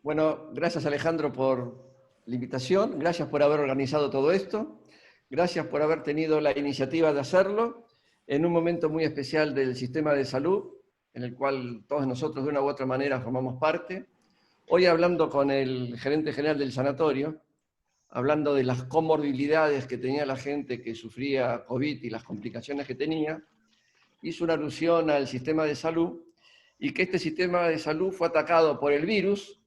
Bueno, gracias Alejandro por la invitación, gracias por haber organizado todo esto, gracias por haber tenido la iniciativa de hacerlo en un momento muy especial del sistema de salud, en el cual todos nosotros de una u otra manera formamos parte. Hoy hablando con el gerente general del sanatorio, hablando de las comorbilidades que tenía la gente que sufría COVID y las complicaciones que tenía, hizo una alusión al sistema de salud y que este sistema de salud fue atacado por el virus,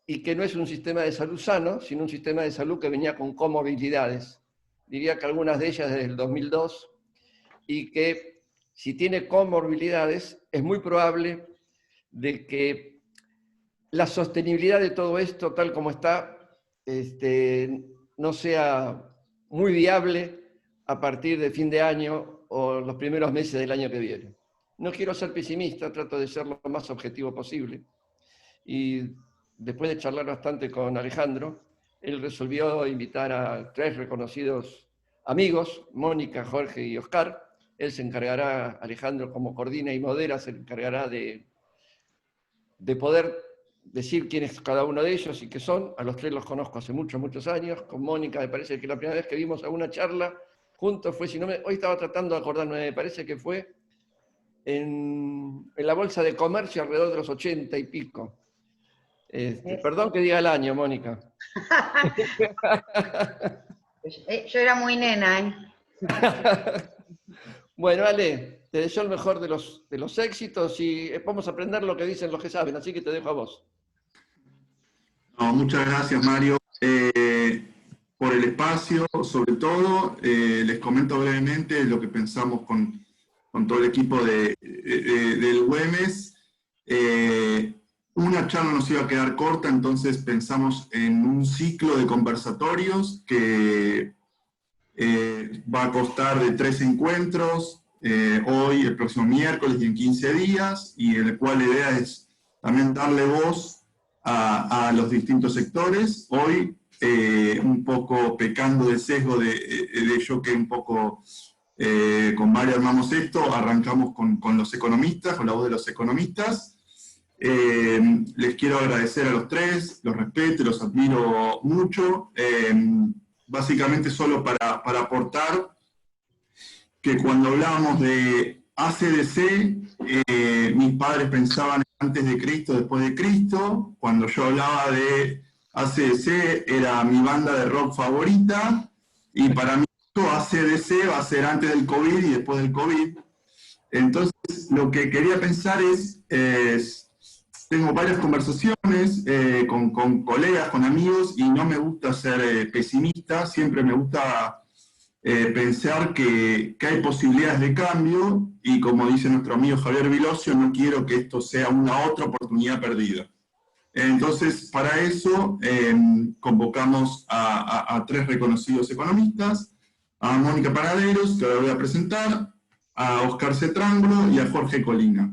y que no es un sistema de salud sano, sino un sistema de salud que venía con comorbilidades. Diría que algunas de ellas desde el 2002, y que si tiene comorbilidades, es muy probable de que la sostenibilidad de todo esto, tal como está, no sea muy viable a partir de fin de año o los primeros meses del año que viene. No quiero ser pesimista, trato de ser lo más objetivo posible. Y después de charlar bastante con Alejandro, él resolvió invitar a 3 reconocidos amigos, Mónica, Jorge y Oscar. Él se encargará, Alejandro como coordina y modera, se encargará de poder decir quién es cada uno de ellos y qué son. A los 3 los conozco hace muchos, muchos años. Con Mónica me parece que la primera vez que vimos alguna charla juntos fue, hoy estaba tratando de acordarme, me parece que fue en la Bolsa de Comercio alrededor de los 80 y pico. Perdón que diga el año, Mónica. Yo era muy nena, Bueno, Ale, te deseo el mejor de los éxitos y vamos a aprender lo que dicen los que saben, así que te dejo a vos. No, muchas gracias, Mario, por el espacio. Sobre todo, les comento brevemente lo que pensamos con todo el equipo del Güemes. Una charla nos iba a quedar corta, entonces pensamos en un ciclo de conversatorios que va a constar de 3 encuentros, hoy, el próximo miércoles y en 15 días, y en el cual la idea es también darle voz a los distintos sectores. Hoy, un poco pecando de sesgo de yo que un poco con Mario armamos esto, arrancamos con los economistas, con la voz de los economistas. Les quiero agradecer a los 3, los respeto, los admiro mucho. Básicamente solo para aportar que cuando hablábamos de AC/DC, mis padres pensaban antes de Cristo, después de Cristo. Cuando yo hablaba de AC/DC era mi banda de rock favorita, y para mí AC/DC va a ser antes del COVID y después del COVID. Entonces lo que quería pensar es tengo varias conversaciones con colegas, con amigos, y no me gusta ser pesimista, siempre me gusta pensar que hay posibilidades de cambio, y como dice nuestro amigo Javier Vilosio, no quiero que esto sea una otra oportunidad perdida. Entonces, para eso convocamos a 3 reconocidos economistas, a Mónica Panaderos, que ahora voy a presentar, a Oscar Cetrángulo y a Jorge Colina.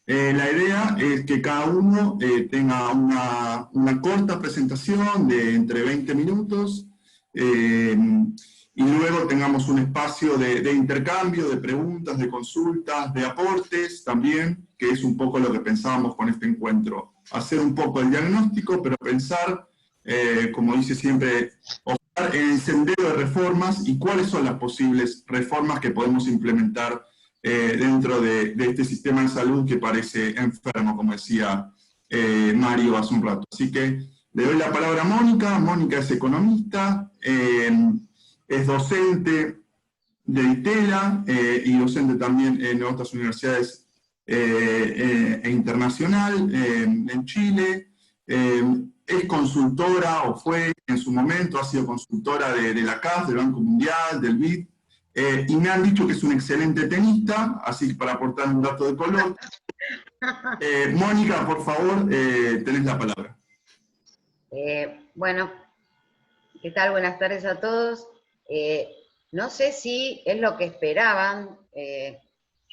La idea es que cada uno tenga una corta presentación de entre 20 minutos, y luego tengamos un espacio de intercambio, de preguntas, de consultas, de aportes también, que es un poco lo que pensábamos con este encuentro. Hacer un poco el diagnóstico, pero pensar, como dice siempre Oscar, en el sendero de reformas y cuáles son las posibles reformas que podemos implementar dentro de este sistema de salud que parece enfermo, como decía Mario hace un rato. Así que le doy la palabra a Mónica. Mónica es economista, es docente de ITELA y docente también en otras universidades internacional en Chile. Es consultora, o fue en su momento, ha sido consultora de la CAF, del Banco Mundial, del BID, y me han dicho que es un excelente tenista, así para aportar un dato de color. Mónica, por favor, tenés la palabra. Bueno, ¿qué tal? Buenas tardes a todos. No sé si es lo que esperaban.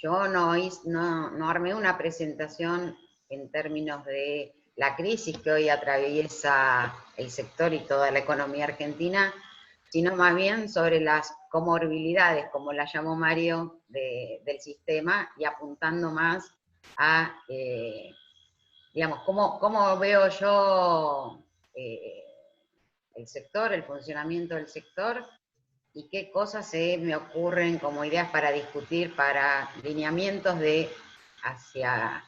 Yo no armé una presentación en términos de la crisis que hoy atraviesa el sector y toda la economía argentina, sino más bien sobre las comorbilidades, como la llamó Mario, del sistema, y apuntando más a, digamos, cómo veo yo el sector, el funcionamiento del sector, y qué cosas se me ocurren como ideas para discutir, para lineamientos hacia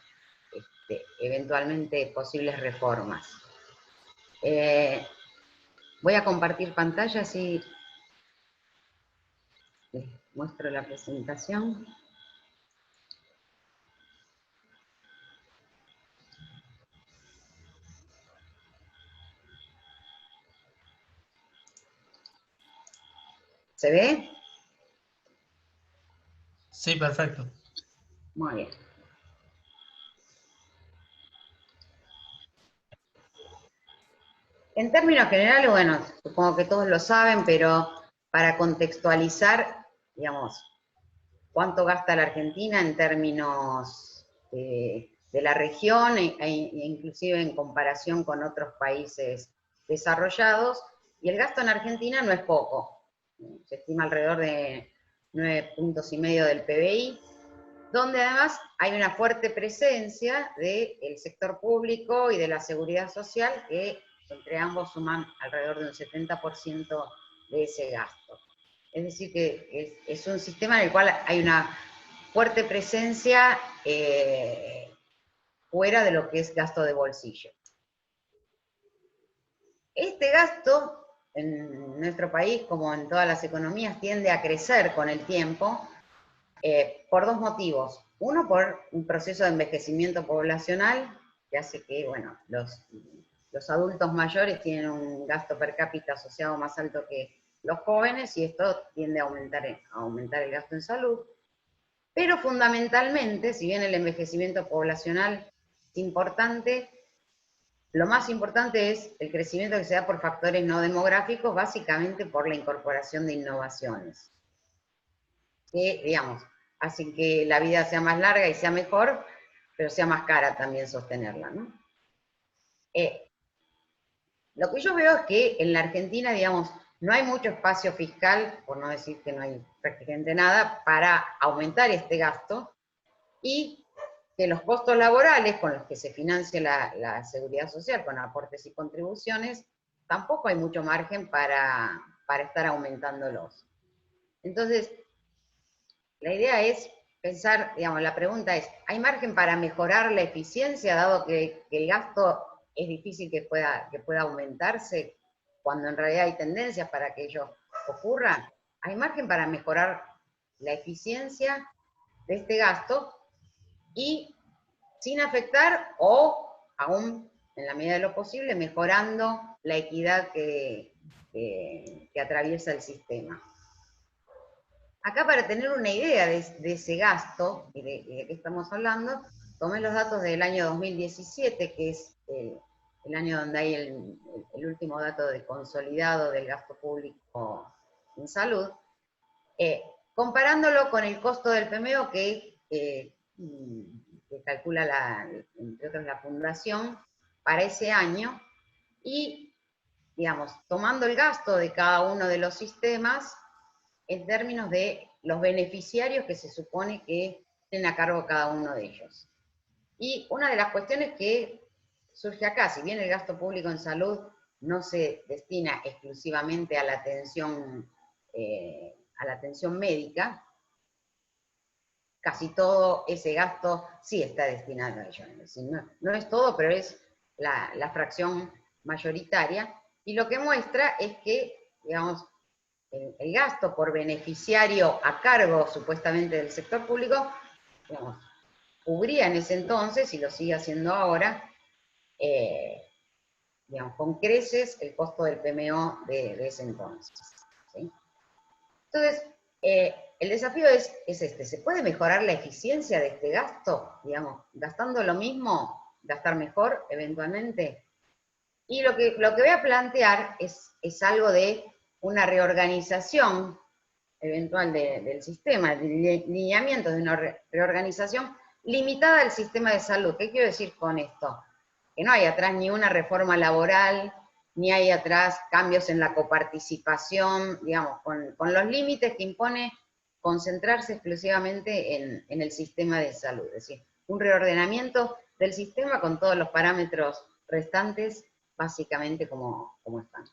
eventualmente posibles reformas. Voy a compartir pantalla, así les muestro la presentación. ¿Se ve? Sí, perfecto. Muy bien. En términos generales, bueno, supongo que todos lo saben, pero para contextualizar, digamos, cuánto gasta la Argentina en términos de la región e inclusive en comparación con otros países desarrollados, y el gasto en Argentina no es poco, se estima alrededor de 9,5 puntos del PBI, donde además hay una fuerte presencia del sector público y de la seguridad social, que entre ambos suman alrededor de un 70% de ese gasto. Es decir, que es un sistema en el cual hay una fuerte presencia fuera de lo que es gasto de bolsillo. Este gasto en nuestro país, como en todas las economías, tiende a crecer con el tiempo por dos motivos. Uno, por un proceso de envejecimiento poblacional, que hace que, bueno, los adultos mayores tienen un gasto per cápita asociado más alto que los jóvenes, y esto tiende a aumentar el gasto en salud. Pero fundamentalmente, si bien el envejecimiento poblacional es importante, lo más importante es el crecimiento que se da por factores no demográficos, básicamente por la incorporación de innovaciones, que, digamos, hacen que la vida sea más larga y sea mejor, pero sea más cara también sostenerla, ¿no? Lo que yo veo es que en la Argentina, digamos, no hay mucho espacio fiscal, por no decir que no hay prácticamente nada, para aumentar este gasto, y que los costos laborales con los que se financia la seguridad social, con aportes y contribuciones, tampoco hay mucho margen para estar aumentándolos. Entonces, la idea es pensar, digamos, la pregunta es, ¿hay margen para mejorar la eficiencia, dado que el gasto es difícil que pueda aumentarse, cuando en realidad hay tendencias para que ello ocurra? ¿Hay margen para mejorar la eficiencia de este gasto y sin afectar, o aún en la medida de lo posible, mejorando la equidad que atraviesa el sistema? Acá, para tener una idea de ese gasto y de qué estamos hablando, tomé los datos del año 2017, que es el año donde hay el último dato de consolidado del gasto público en salud, comparándolo con el costo del PMEO que calcula, entre otros, la Fundación para ese año, y, digamos, tomando el gasto de cada uno de los sistemas en términos de los beneficiarios que se supone que tienen a cargo cada uno de ellos. Y una de las cuestiones que surge acá, si bien el gasto público en salud no se destina exclusivamente a la atención médica, casi todo ese gasto sí está destinado a ello. No es todo, pero es la fracción mayoritaria, y lo que muestra es que, digamos, el gasto por beneficiario a cargo supuestamente del sector público, digamos, cubría en ese entonces, y lo sigue haciendo ahora, digamos, con creces el costo del PMO de ese entonces, ¿sí? Entonces, el desafío es este, ¿se puede mejorar la eficiencia de este gasto? Digamos, gastando lo mismo, gastar mejor eventualmente. Y lo que voy a plantear es algo de una reorganización eventual del sistema, de lineamientos de una reorganización limitada al sistema de salud. ¿Qué quiero decir con esto? Que no hay atrás ni una reforma laboral, ni hay atrás cambios en la coparticipación, digamos, con los límites que impone concentrarse exclusivamente en el sistema de salud. Es decir, un reordenamiento del sistema con todos los parámetros restantes, básicamente como están.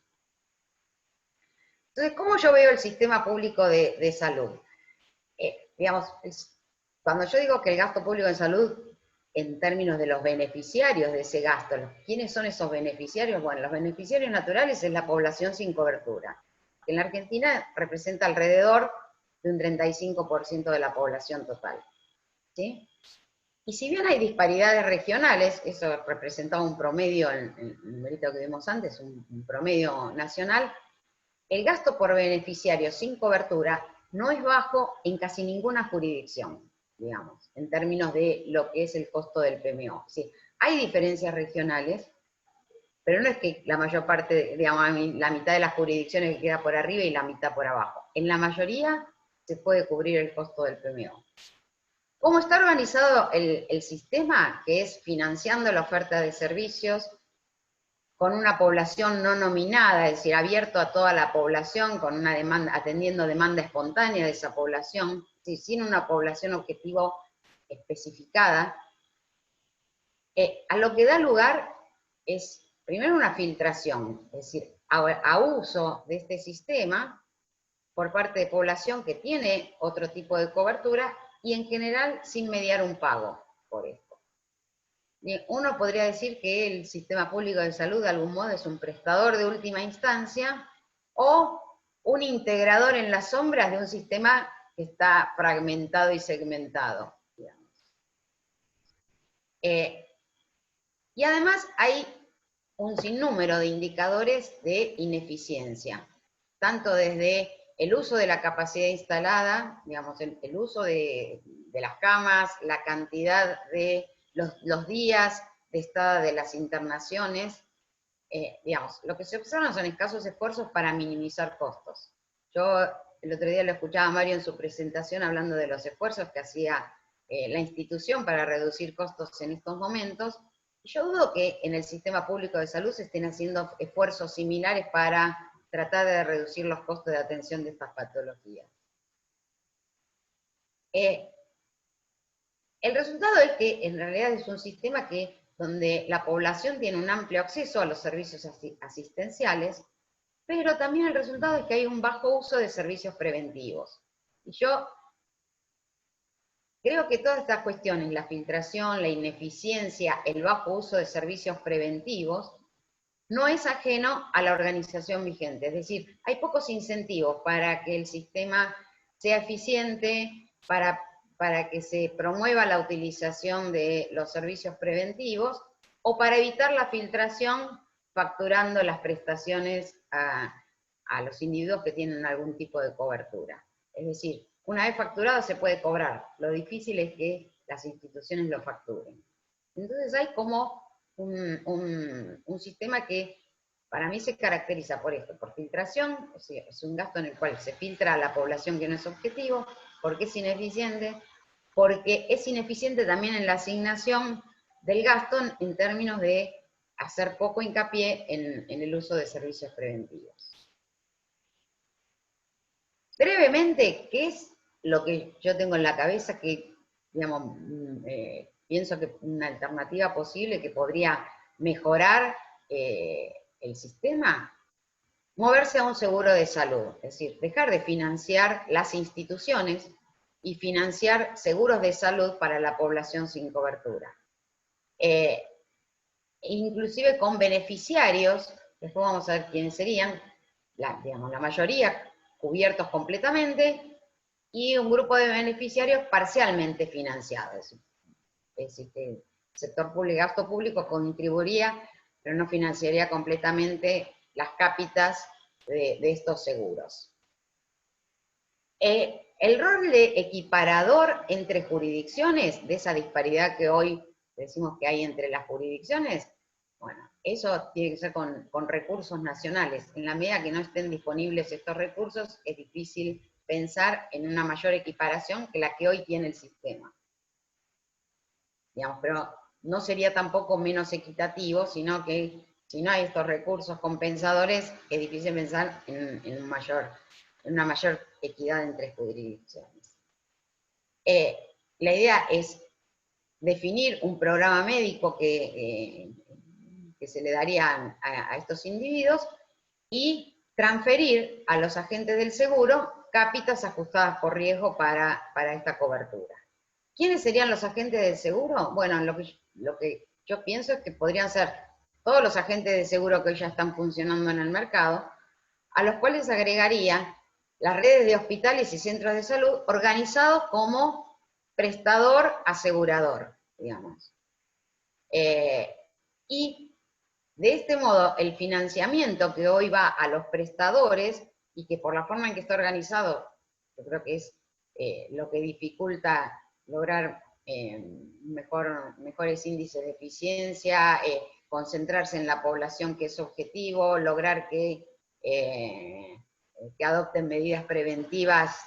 Entonces, ¿cómo yo veo el sistema público de salud? Digamos, cuando yo digo que el gasto público en salud, en términos de los beneficiarios de ese gasto, ¿quiénes son esos beneficiarios? Bueno, los beneficiarios naturales es la población sin cobertura, que en la Argentina representa alrededor de un 35% de la población total. ¿Sí? Y si bien hay disparidades regionales, eso representaba un promedio, en el numerito que vimos antes, un promedio nacional, el gasto por beneficiario sin cobertura no es bajo en casi ninguna jurisdicción, digamos, en términos de lo que es el costo del PMO. Sí, hay diferencias regionales, pero no es que la mayor parte, digamos, la mitad de las jurisdicciones queda por arriba y la mitad por abajo. En la mayoría se puede cubrir el costo del PMO. ¿Cómo está organizado el sistema? Que es financiando la oferta de servicios, con una población no nominada, es decir, abierto a toda la población, con una demanda, atendiendo demanda espontánea de esa población, sin una población objetivo especificada, a lo que da lugar es, primero, una filtración, es decir, a uso de este sistema por parte de población que tiene otro tipo de cobertura y en general sin mediar un pago por esto. Uno podría decir que el sistema público de salud de algún modo es un prestador de última instancia o un integrador en las sombras de un sistema que está fragmentado y segmentado, digamos. Y además hay un sinnúmero de indicadores de ineficiencia, tanto desde el uso de la capacidad instalada, digamos, el uso de las camas, la cantidad de los días de estada de las internaciones, digamos, lo que se observan son escasos esfuerzos para minimizar costos. Yo el otro día lo escuchaba a Mario en su presentación hablando de los esfuerzos que hacía la institución para reducir costos en estos momentos, y yo dudo que en el sistema público de salud se estén haciendo esfuerzos similares para tratar de reducir los costos de atención de estas patologías. El resultado es que en realidad es un sistema donde la población tiene un amplio acceso a los servicios asistenciales, pero también el resultado es que hay un bajo uso de servicios preventivos. Y yo creo que todas estas cuestiones, la filtración, la ineficiencia, el bajo uso de servicios preventivos, no es ajeno a la organización vigente. Es decir, hay pocos incentivos para que el sistema sea eficiente, para que se promueva la utilización de los servicios preventivos, o para evitar la filtración facturando las prestaciones a los individuos que tienen algún tipo de cobertura. Es decir, una vez facturado se puede cobrar, lo difícil es que las instituciones lo facturen. Entonces hay como un sistema que para mí se caracteriza por esto, por filtración, o sea, es un gasto en el cual se filtra a la población que no es objetivo, porque es ineficiente también en la asignación del gasto en términos de hacer poco hincapié en el uso de servicios preventivos. Brevemente, ¿qué es lo que yo tengo en la cabeza que, digamos, pienso que una alternativa posible que podría mejorar el sistema? Moverse a un seguro de salud, es decir, dejar de financiar las instituciones y financiar seguros de salud para la población sin cobertura. Inclusive con beneficiarios, después vamos a ver quiénes serían, digamos, la mayoría cubiertos completamente, y un grupo de beneficiarios parcialmente financiados. Es decir, que el sector público, gasto público contribuiría, pero no financiaría completamente las cápitas de estos seguros. El rol de equiparador entre jurisdicciones, de esa disparidad que hoy decimos que hay entre las jurisdicciones, bueno, eso tiene que ser con recursos nacionales. En la medida que no estén disponibles estos recursos, es difícil pensar en una mayor equiparación que la que hoy tiene el sistema. Digamos, pero no sería tampoco menos equitativo, sino que si no hay estos recursos compensadores, es difícil pensar en una mayor equidad entre jurisdicciones. La idea es definir un programa médico que se le daría a estos individuos y transferir a los agentes del seguro cápitas ajustadas por riesgo para esta cobertura. ¿Quiénes serían los agentes del seguro? Bueno, lo que yo pienso es que podrían ser todos los agentes de seguro que hoy ya están funcionando en el mercado, a los cuales agregaría las redes de hospitales y centros de salud organizados como prestador asegurador, digamos. Y de este modo, el financiamiento que hoy va a los prestadores, y que por la forma en que está organizado, yo creo que es lo que dificulta lograr mejores índices de eficiencia, concentrarse en la población que es objetivo, lograr que adopten medidas preventivas,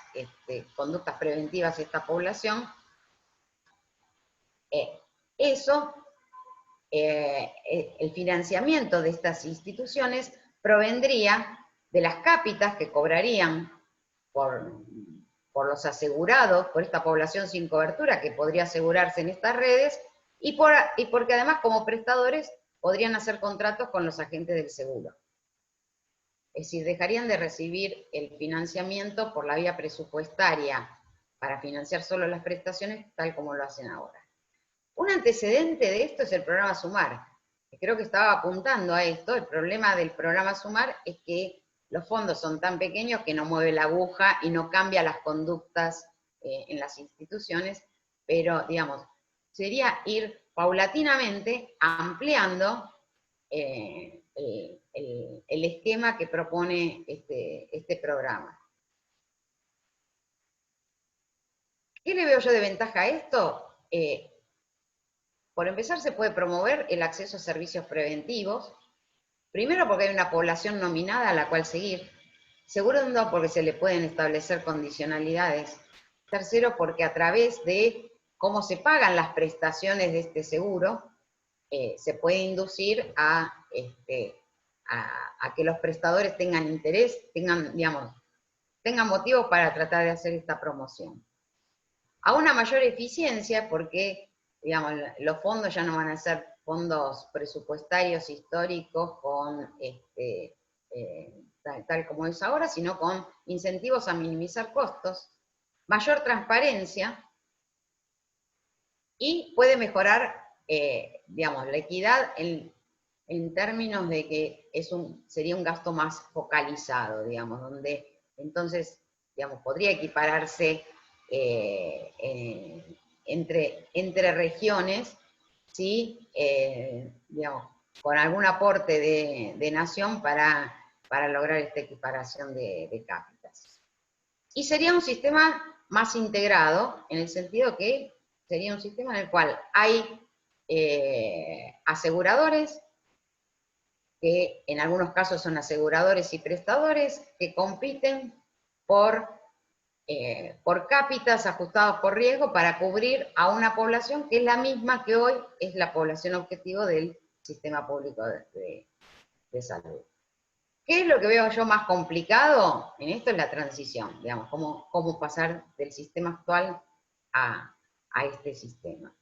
conductas preventivas esta población. El financiamiento de estas instituciones provendría de las cápitas que cobrarían por los asegurados, por esta población sin cobertura que podría asegurarse en estas redes, y porque además como prestadores podrían hacer contratos con los agentes del seguro. Es decir, dejarían de recibir el financiamiento por la vía presupuestaria para financiar solo las prestaciones, tal como lo hacen ahora. Un antecedente de esto es el programa Sumar, que creo que estaba apuntando a esto. El problema del programa Sumar es que los fondos son tan pequeños que no mueve la aguja y no cambia las conductas en las instituciones, pero, digamos, sería ir paulatinamente ampliando el esquema que propone este programa. ¿Qué le veo yo de ventaja a esto? Por empezar, se puede promover el acceso a servicios preventivos, primero porque hay una población nominada a la cual seguir, segundo porque se le pueden establecer condicionalidades, tercero porque a través de cómo se pagan las prestaciones de este seguro, se puede inducir a que los prestadores tengan interés, tengan motivos para tratar de hacer esta promoción. A una mayor eficiencia porque, digamos, los fondos ya no van a ser fondos presupuestarios históricos con tal como es ahora, sino con incentivos a minimizar costos, mayor transparencia, y puede mejorar, digamos, la equidad en términos de que sería un gasto más focalizado, digamos, donde entonces, digamos, podría equipararse entre regiones, ¿sí? Digamos, con algún aporte de nación para lograr esta equiparación de cápitas. Y sería un sistema más integrado, en el sentido que sería un sistema en el cual hay aseguradores, que en algunos casos son aseguradores y prestadores, que compiten por cápitas ajustados por riesgo para cubrir a una población que es la misma que hoy es la población objetivo del sistema público de salud. ¿Qué es lo que veo yo más complicado en esto? Es la transición, digamos, cómo pasar del sistema actual a este sistema.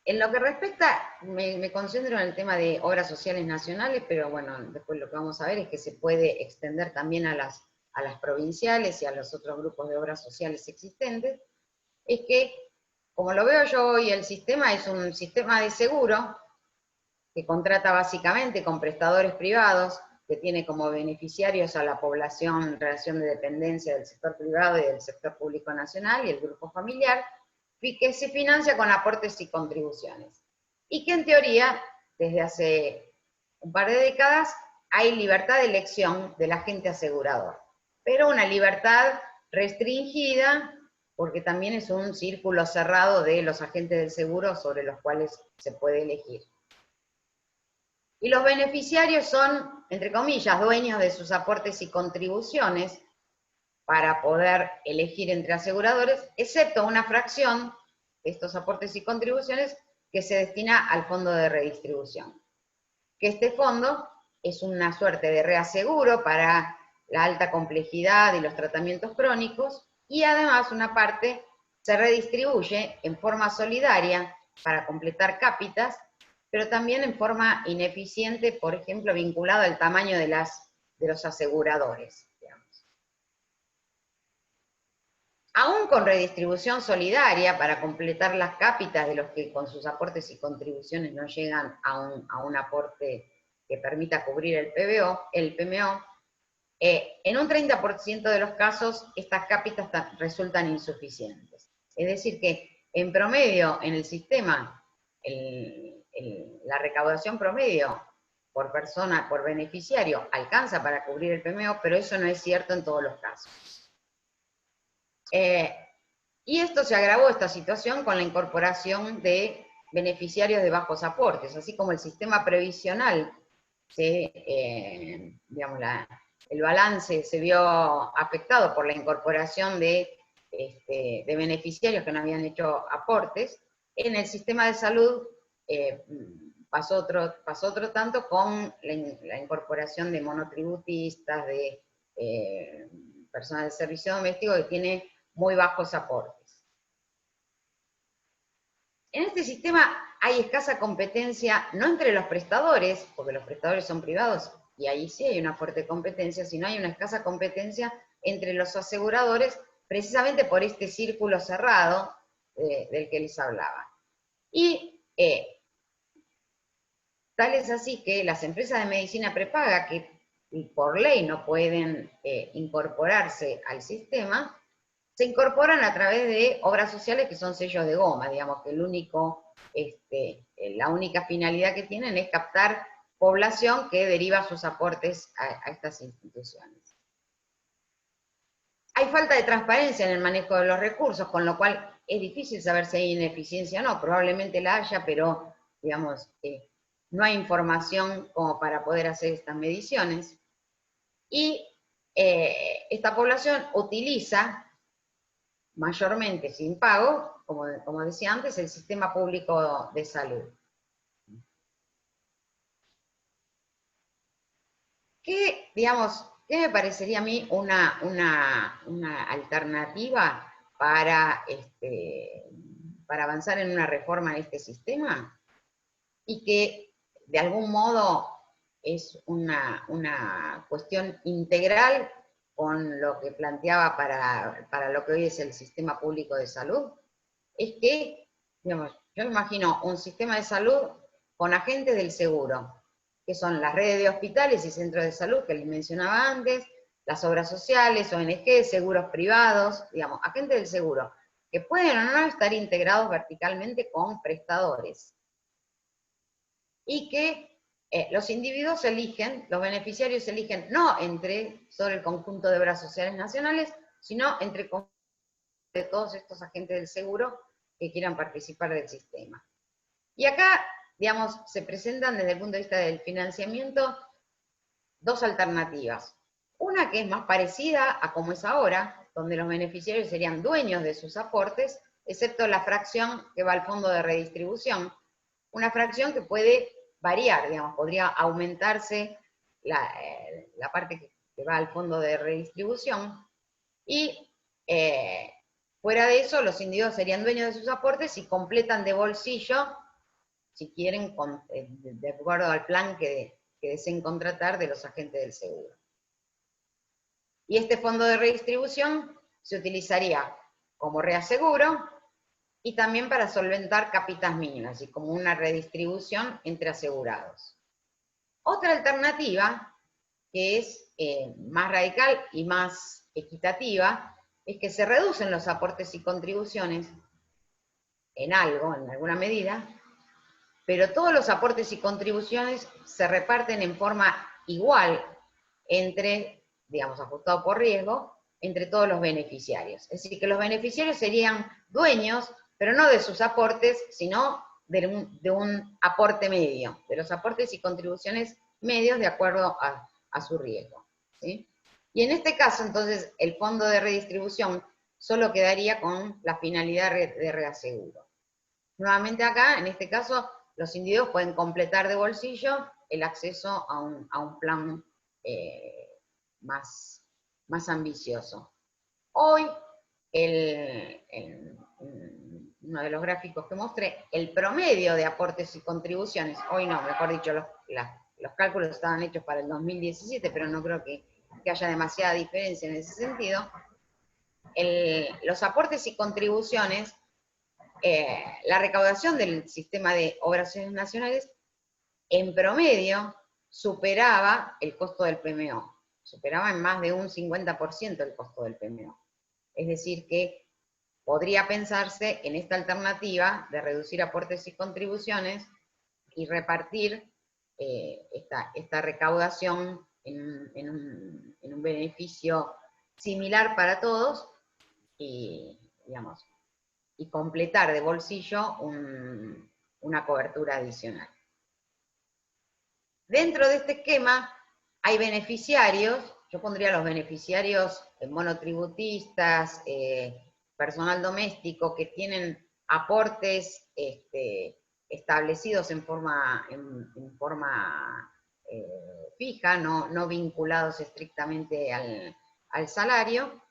En lo que respecta, me concentro en el tema de obras sociales nacionales, pero bueno, después lo que vamos a ver es que se puede extender también a las provinciales y a los otros grupos de obras sociales existentes. Es que, como lo veo yo hoy, el sistema es un sistema de seguro que contrata básicamente con prestadores privados, que tiene como beneficiarios a la población en relación de dependencia del sector privado y del sector público nacional y el grupo familiar, que se financia con aportes y contribuciones. Y que en teoría, desde hace un par de décadas, hay libertad de elección del agente asegurador, pero una libertad restringida, porque también es un círculo cerrado de los agentes del seguro sobre los cuales se puede elegir. Y los beneficiarios son, entre comillas, dueños de sus aportes y contribuciones para poder elegir entre aseguradores, excepto una fracción de estos aportes y contribuciones que se destina al fondo de redistribución. Que este fondo es una suerte de reaseguro para la alta complejidad y los tratamientos crónicos, y además una parte se redistribuye en forma solidaria para completar cápitas, pero también en forma ineficiente, por ejemplo, vinculado al tamaño de los aseguradores. Aún con redistribución solidaria para completar las cápitas de los que con sus aportes y contribuciones no llegan a un aporte que permita cubrir el PMO, en un 30% de los casos estas cápitas resultan insuficientes. Es decir que en promedio en el sistema, la recaudación promedio por persona, por beneficiario, alcanza para cubrir el PMO, pero eso no es cierto en todos los casos. Y esto se agravó, esta situación, con la incorporación de beneficiarios de bajos aportes, así como el sistema previsional, digamos, el balance se vio afectado por la incorporación de beneficiarios que no habían hecho aportes. En el sistema de salud pasó otro tanto con la incorporación de monotributistas, de personas de servicio doméstico que tiene muy bajos aportes. En este sistema hay escasa competencia, no entre los prestadores, porque los prestadores son privados, y ahí sí hay una fuerte competencia, sino hay una escasa competencia entre los aseguradores, precisamente por este círculo cerrado del que les hablaba. Y tal es así que las empresas de medicina prepaga, que por ley no pueden incorporarse al sistema, se incorporan a través de obras sociales que son sellos de goma, digamos que la única finalidad que tienen es captar población que deriva sus aportes a estas instituciones. Hay falta de transparencia en el manejo de los recursos, con lo cual es difícil saber si hay ineficiencia o no, probablemente la haya, pero digamos, no hay información como para poder hacer estas mediciones. Y esta población utiliza mayormente sin pago, como decía antes, el sistema público de salud. ¿Qué me parecería a mí una alternativa para avanzar en una reforma en este sistema? Y que de algún modo es una cuestión integral con lo que planteaba para lo que hoy es el sistema público de salud, es que, digamos, yo me imagino un sistema de salud con agentes del seguro, que son las redes de hospitales y centros de salud que les mencionaba antes, las obras sociales, ONG, seguros privados, digamos, agentes del seguro, que pueden o no estar integrados verticalmente con prestadores. Y que los individuos eligen, los beneficiarios eligen no entre sobre el conjunto de obras sociales nacionales, sino entre de todos estos agentes del seguro que quieran participar del sistema. Y acá, digamos, se presentan desde el punto de vista del financiamiento dos alternativas. Una que es más parecida a como es ahora, donde los beneficiarios serían dueños de sus aportes, excepto la fracción que va al fondo de redistribución, una fracción que puede variar, digamos, podría aumentarse la parte que va al fondo de redistribución, y fuera de eso, los individuos serían dueños de sus aportes y completan de bolsillo, si quieren, de acuerdo al plan que deseen contratar de los agentes del seguro. Y este fondo de redistribución se utilizaría como reaseguro y también para solventar cápitas mínimas, y como una redistribución entre asegurados. Otra alternativa, que es más radical y más equitativa, es que se reducen los aportes y contribuciones en algo, en alguna medida, pero todos los aportes y contribuciones se reparten en forma igual entre, digamos, ajustado por riesgo, entre todos los beneficiarios. Es decir, que los beneficiarios serían dueños, pero no de sus aportes, sino de un aporte medio, de los aportes y contribuciones medios de acuerdo a su riesgo, ¿sí? Y en este caso, entonces, el fondo de redistribución solo quedaría con la finalidad de reaseguro. Nuevamente acá, en este caso, los individuos pueden completar de bolsillo el acceso a un plan más ambicioso. Hoy, uno de los gráficos que mostré, el promedio de aportes y contribuciones, hoy no, mejor dicho, los cálculos estaban hechos para el 2017, pero no creo que haya demasiada diferencia en ese sentido. Los aportes y contribuciones, la recaudación del sistema de obras nacionales, en promedio, superaba el costo del PMO, superaba en más de un 50% el costo del PMO. Es decir, que podría pensarse en esta alternativa de reducir aportes y contribuciones y repartir esta recaudación en un beneficio similar para todos y, digamos, y completar de bolsillo una cobertura adicional. Dentro de este esquema hay beneficiarios, yo pondría los beneficiarios monotributistas, personal doméstico, que tienen aportes establecidos en forma fija, no vinculados estrictamente al salario,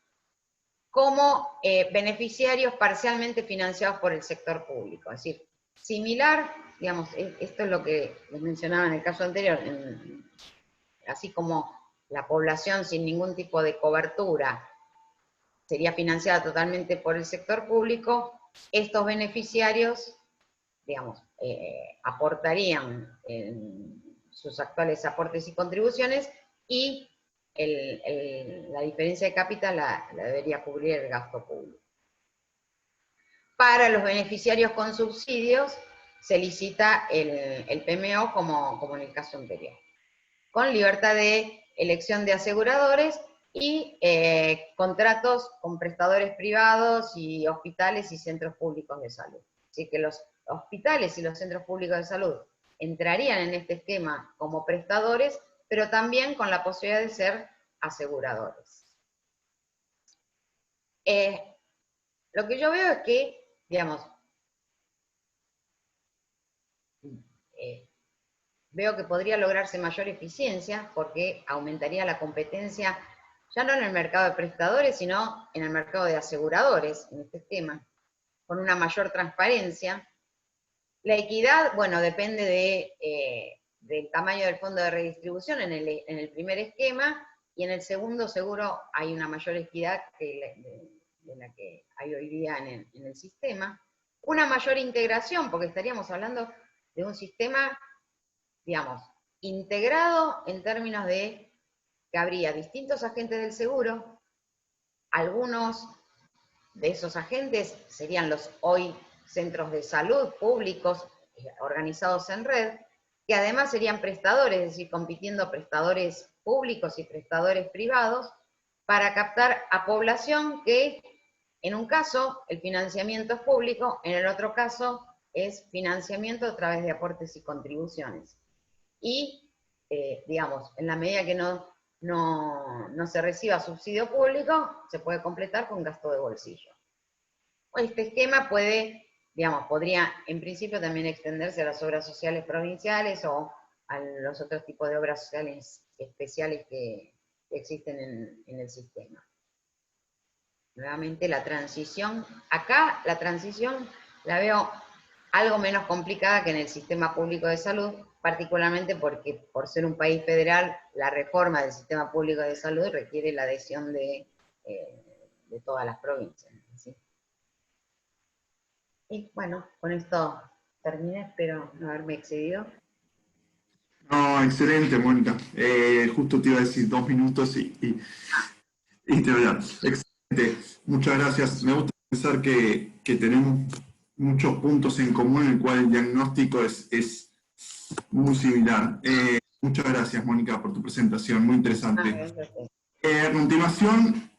como beneficiarios parcialmente financiados por el sector público. Es decir, similar, digamos, esto es lo que les mencionaba en el caso anterior, así como la población sin ningún tipo de cobertura sería financiada totalmente por el sector público, estos beneficiarios, digamos, aportarían sus actuales aportes y contribuciones y la diferencia de capital la debería cubrir el gasto público. Para los beneficiarios con subsidios se licita el PMO como en el caso anterior, con libertad de elección de aseguradores y contratos con prestadores privados y hospitales y centros públicos de salud. Así que los hospitales y los centros públicos de salud entrarían en este esquema como prestadores, pero también con la posibilidad de ser aseguradores. Lo que yo veo es que, digamos, veo que podría lograrse mayor eficiencia porque aumentaría la competencia, ya no en el mercado de prestadores, sino en el mercado de aseguradores, en este esquema, con una mayor transparencia. La equidad, bueno, depende del tamaño del fondo de redistribución en el primer esquema, y en el segundo seguro hay una mayor equidad de la que hay hoy día en el sistema. Una mayor integración, porque estaríamos hablando de un sistema, digamos, integrado en términos de que habría distintos agentes del seguro, algunos de esos agentes serían los hoy centros de salud públicos organizados en red, que además serían prestadores, es decir, compitiendo prestadores públicos y prestadores privados, para captar a población que, en un caso, el financiamiento es público, en el otro caso es financiamiento a través de aportes y contribuciones. Y, digamos, en la medida que no se reciba subsidio público, se puede completar con gasto de bolsillo. Este esquema podría en principio también extenderse a las obras sociales provinciales o a los otros tipos de obras sociales especiales que existen en el sistema. Nuevamente la transición, acá la transición la veo algo menos complicada que en el sistema público de salud, particularmente porque por ser un país federal, la reforma del sistema público de salud requiere la adhesión de todas las provincias, ¿sí? Y bueno, con esto terminé, espero no haberme excedido. No, excelente, Mónica. Justo te iba a decir 2 minutos y te voy a dar. Excelente, muchas gracias. Me gusta pensar que tenemos muchos puntos en común en el cual el diagnóstico es muy similar. Muchas gracias, Mónica, por tu presentación, muy interesante. Gracias. A continuación,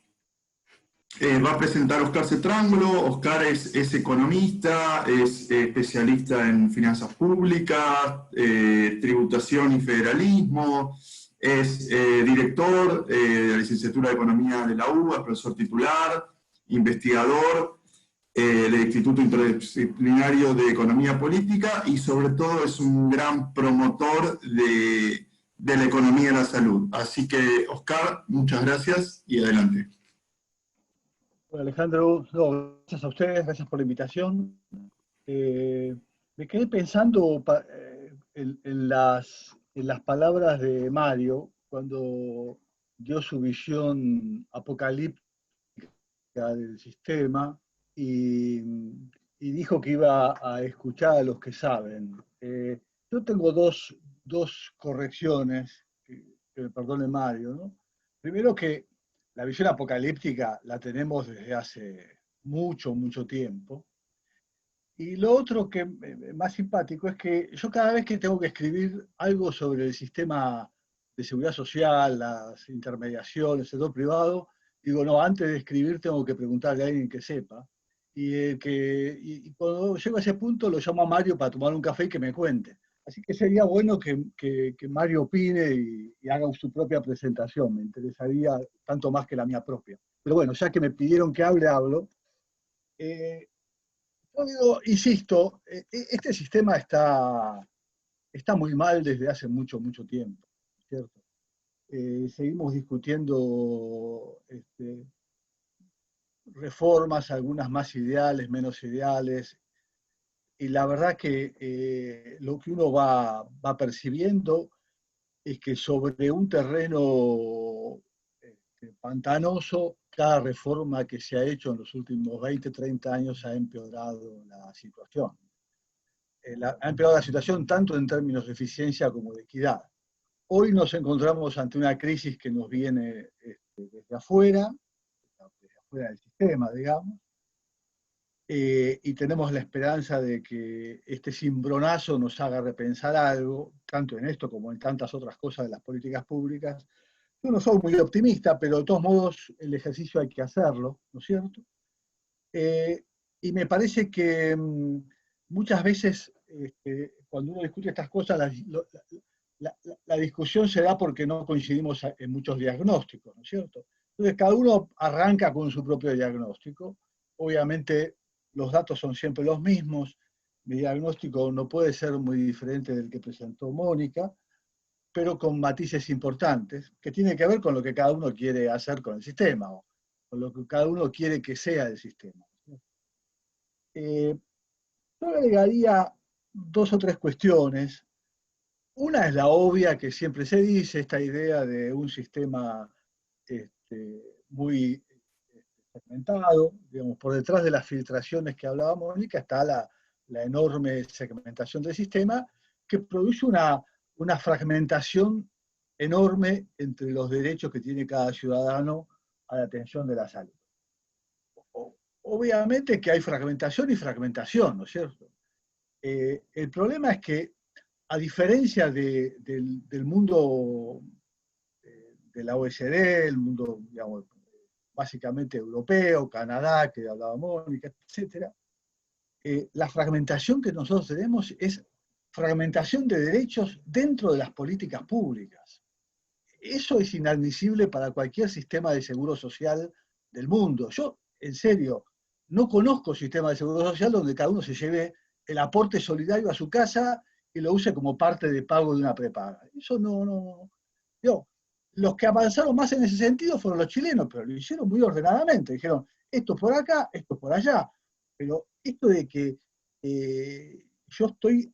va a presentar Oscar Cetrángulo. Oscar es economista, es especialista en finanzas públicas, tributación y federalismo, es director de la licenciatura de Economía de la UBA, profesor titular, investigador del Instituto Interdisciplinario de Economía Política y sobre todo es un gran promotor de la economía de la salud. Así que, Oscar, muchas gracias y adelante. Bueno, Alejandro, no, gracias a ustedes, gracias por la invitación. Me quedé pensando en las palabras de Mario cuando dio su visión apocalíptica del sistema y dijo que iba a escuchar a los que saben. Yo tengo dos correcciones, que me perdone Mario, ¿no? Primero que la visión apocalíptica la tenemos desde hace mucho, mucho tiempo. Y lo otro que más simpático es que yo cada vez que tengo que escribir algo sobre el sistema de seguridad social, las intermediaciones, el sector privado, digo, no, antes de escribir tengo que preguntarle a alguien que sepa. Y cuando llego a ese punto lo llamo a Mario para tomar un café y que me cuente. Así que sería bueno que Mario opine y haga su propia presentación. Me interesaría tanto más que la mía propia. Pero bueno, ya que me pidieron que hable, hablo. Yo digo, insisto, este sistema está muy mal desde hace mucho, mucho tiempo, ¿cierto? Seguimos discutiendo reformas, algunas más ideales, menos ideales, y la verdad que lo que uno va percibiendo es que sobre un terreno pantanoso, cada reforma que se ha hecho en los últimos 20, 30 años ha empeorado la situación. Ha empeorado la situación tanto en términos de eficiencia como de equidad. Hoy nos encontramos ante una crisis que nos viene desde afuera del sistema, digamos, y tenemos la esperanza de que este cimbronazo nos haga repensar algo, tanto en esto como en tantas otras cosas de las políticas públicas. Yo no soy muy optimista, pero de todos modos el ejercicio hay que hacerlo, ¿no es cierto? Y me parece que muchas veces cuando uno discute estas cosas, la discusión se da porque no coincidimos en muchos diagnósticos, ¿no es cierto? Entonces cada uno arranca con su propio diagnóstico. Obviamente los datos son siempre los mismos, mi diagnóstico no puede ser muy diferente del que presentó Mónica, pero con matices importantes, que tiene que ver con lo que cada uno quiere hacer con el sistema, o con lo que cada uno quiere que sea el sistema. Yo agregaría dos o tres cuestiones. Una es la obvia que siempre se dice, esta idea de un sistema muy segmentado, digamos, por detrás de las filtraciones que hablaba Mónica está la enorme segmentación del sistema que produce una fragmentación enorme entre los derechos que tiene cada ciudadano a la atención de la salud. Obviamente que hay fragmentación y fragmentación, ¿no es cierto? El problema es que, a diferencia del mundo de la OECD, el mundo, digamos, básicamente europeo, Canadá, que hablaba Mónica, etc., la fragmentación que nosotros tenemos es fragmentación de derechos dentro de las políticas públicas. Eso es inadmisible para cualquier sistema de seguro social del mundo. Yo, en serio, no conozco sistema de seguro social donde cada uno se lleve el aporte solidario a su casa y lo use como parte de pago de una prepaga. Eso no. Los que avanzaron más en ese sentido fueron los chilenos, pero lo hicieron muy ordenadamente. Dijeron, esto por acá, esto por allá. Pero esto de que yo estoy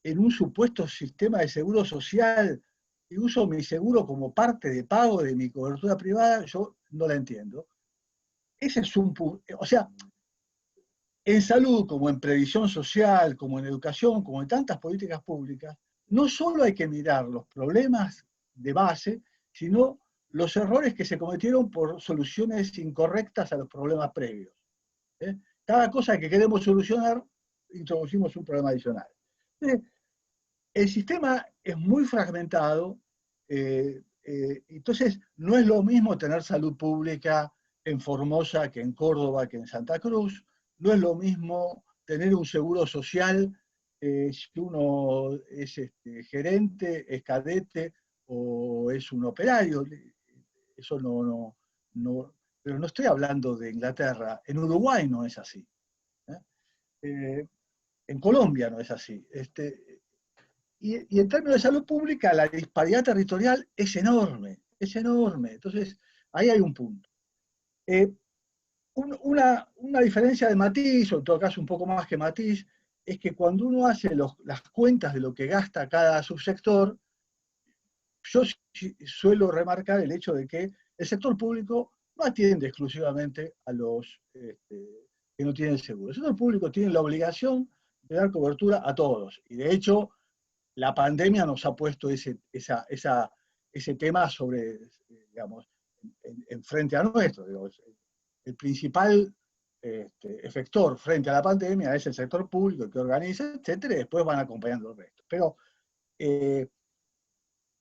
en un supuesto sistema de seguro social y uso mi seguro como parte de pago de mi cobertura privada, yo no la entiendo. Ese es un punto. O sea, en salud, como en previsión social, como en educación, como en tantas políticas públicas, no solo hay que mirar los problemas de base, sino los errores que se cometieron por soluciones incorrectas a los problemas previos. Cada cosa que queremos solucionar, introducimos un problema adicional. el sistema es muy fragmentado, entonces no es lo mismo tener salud pública en Formosa que en Córdoba que en Santa Cruz, no es lo mismo tener un seguro social si uno es gerente, es cadete o es un operario. Eso no, pero no estoy hablando de Inglaterra. En Uruguay no es así. ¿Eh? En Colombia no es así. Y en términos de salud pública, la disparidad territorial es enorme, es enorme. Entonces, ahí hay un punto. Una diferencia de matiz, o en todo caso un poco más que matiz, es que cuando uno hace las cuentas de lo que gasta cada subsector, yo suelo remarcar el hecho de que el sector público no atiende exclusivamente a los que no tienen seguro. El sector público tiene la obligación de dar cobertura a todos. Y de hecho, la pandemia nos ha puesto ese tema sobre, digamos, en frente a nuestro. Digamos. El principal efector frente a la pandemia es el sector público que organiza, etcétera, y después van acompañando el resto. Pero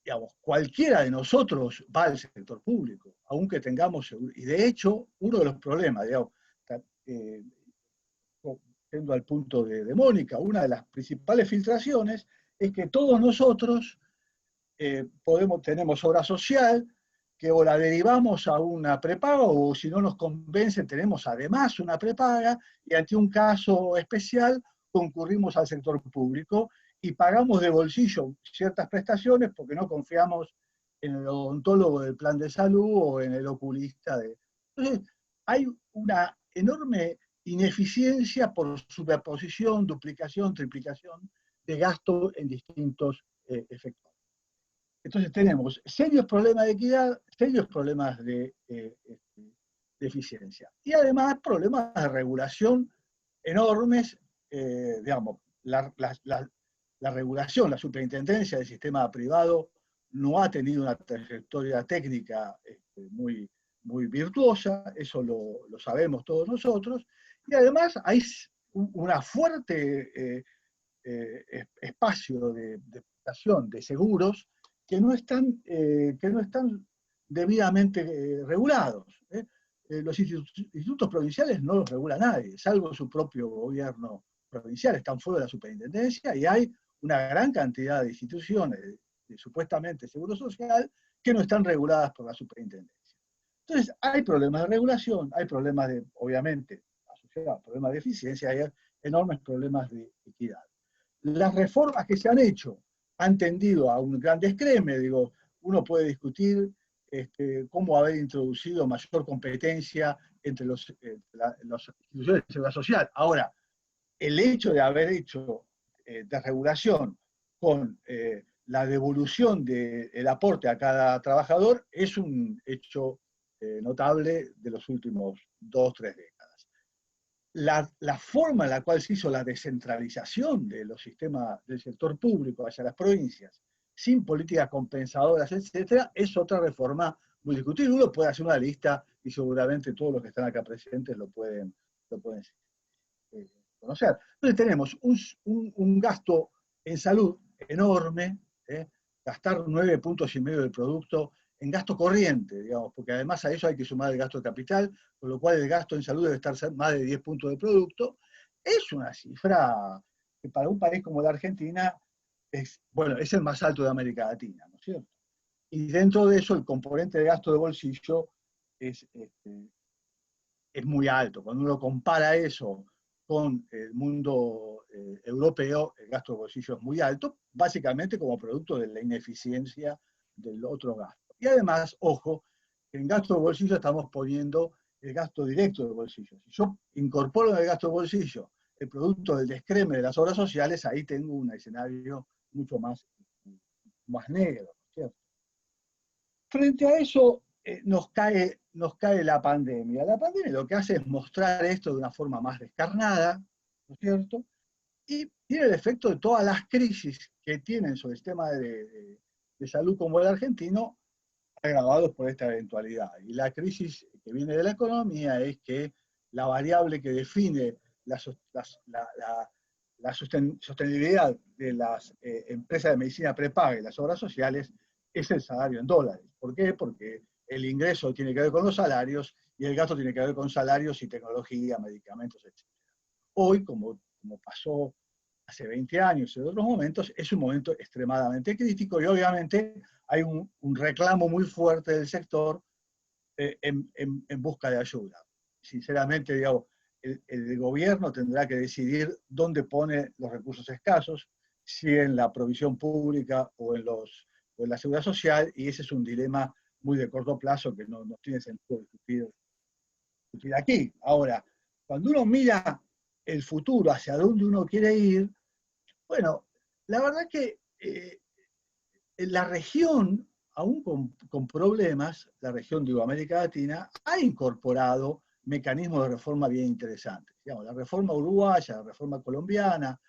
digamos, cualquiera de nosotros va al sector público, aunque tengamos seguro. Y de hecho, uno de los problemas, digamos, yendo al punto de Mónica, una de las principales filtraciones es que todos nosotros tenemos obra social, que o la derivamos a una prepaga, o si no nos convence, tenemos además una prepaga, y ante un caso especial concurrimos al sector público y pagamos de bolsillo ciertas prestaciones porque no confiamos en el odontólogo del plan de salud o en el oculista. Entonces, hay una enorme ineficiencia por superposición, duplicación, triplicación de gasto en distintos efectos. Entonces tenemos serios problemas de equidad, serios problemas de eficiencia. Y además problemas de regulación enormes, digamos, la regulación, la superintendencia del sistema privado no ha tenido una trayectoria técnica muy, muy virtuosa, eso lo sabemos todos nosotros, y además hay una fuerte espacio de prestación de seguros que no están debidamente regulados. Los institutos provinciales no los regula nadie, salvo su propio gobierno provincial, están fuera de la superintendencia y hay una gran cantidad de instituciones de supuestamente seguro social que no están reguladas por la superintendencia. Entonces, hay problemas de regulación, hay problemas de, obviamente, asociados a problemas de eficiencia, hay enormes problemas de equidad. Las reformas que se han hecho han tendido a un gran descreme, digo, uno puede discutir cómo haber introducido mayor competencia entre las instituciones de seguridad social. Ahora, el hecho de haber hecho desregulación con la devolución del aporte a cada trabajador es un hecho notable de los últimos 2 o 3 décadas. La forma en la cual se hizo la descentralización de los sistemas del sector público hacia las provincias, sin políticas compensadoras, etcétera, es otra reforma muy discutible. Uno puede hacer una lista y seguramente todos los que están acá presentes lo pueden conocer. Entonces tenemos un gasto en salud enorme, gastar 9 puntos y medio del producto en gasto corriente, digamos, porque además a eso hay que sumar el gasto de capital, con lo cual el gasto en salud debe estar más de 10 puntos de producto. Es una cifra que para un país como la Argentina es el más alto de América Latina, ¿no es cierto? Y dentro de eso el componente de gasto de bolsillo es muy alto. Cuando uno compara eso con el mundo europeo, el gasto de bolsillo es muy alto, básicamente como producto de la ineficiencia del otro gasto. Y además, ojo, en gasto de bolsillo estamos poniendo el gasto directo de bolsillo. Si yo incorporo en el gasto de bolsillo el producto del descreme de las obras sociales, ahí tengo un escenario mucho más negro, ¿cierto? Frente a eso, nos cae la pandemia. La pandemia lo que hace es mostrar esto de una forma más descarnada, ¿no es cierto? Y tiene el efecto de todas las crisis que tienen sobre el sistema de salud como el argentino, agravados por esta eventualidad. Y la crisis que viene de la economía es que la variable que define la la sostenibilidad de las empresas de medicina prepaga y las obras sociales es el salario en dólares. ¿Por qué? Porque el ingreso tiene que ver con los salarios y el gasto tiene que ver con salarios y tecnología, medicamentos, etc. Hoy, como pasó hace 20 años y en otros momentos, es un momento extremadamente crítico y obviamente hay un reclamo muy fuerte del sector en busca de ayuda. Sinceramente, digamos, el gobierno tendrá que decidir dónde pone los recursos escasos, si en la provisión pública o en la seguridad social, y ese es un dilema muy de corto plazo que no tiene sentido discutir aquí. Ahora, cuando uno mira el futuro, hacia dónde uno quiere ir, bueno, la verdad que en la región, aún con problemas, la región de América Latina ha incorporado mecanismos de reforma bien interesantes. Digamos, la reforma uruguaya, la reforma colombiana,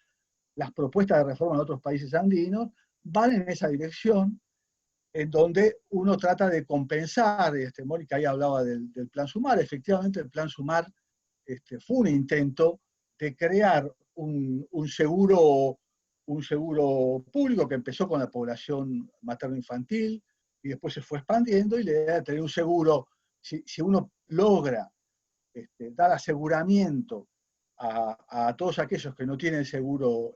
las propuestas de reforma en otros países andinos van en esa dirección, en donde uno trata de compensar. Mónica ahí hablaba del Plan Sumar. Efectivamente, el Plan Sumar fue un intento de crear un seguro público que empezó con la población materno-infantil y después se fue expandiendo, y la idea de tener un seguro, si uno logra dar aseguramiento a todos aquellos que no tienen seguro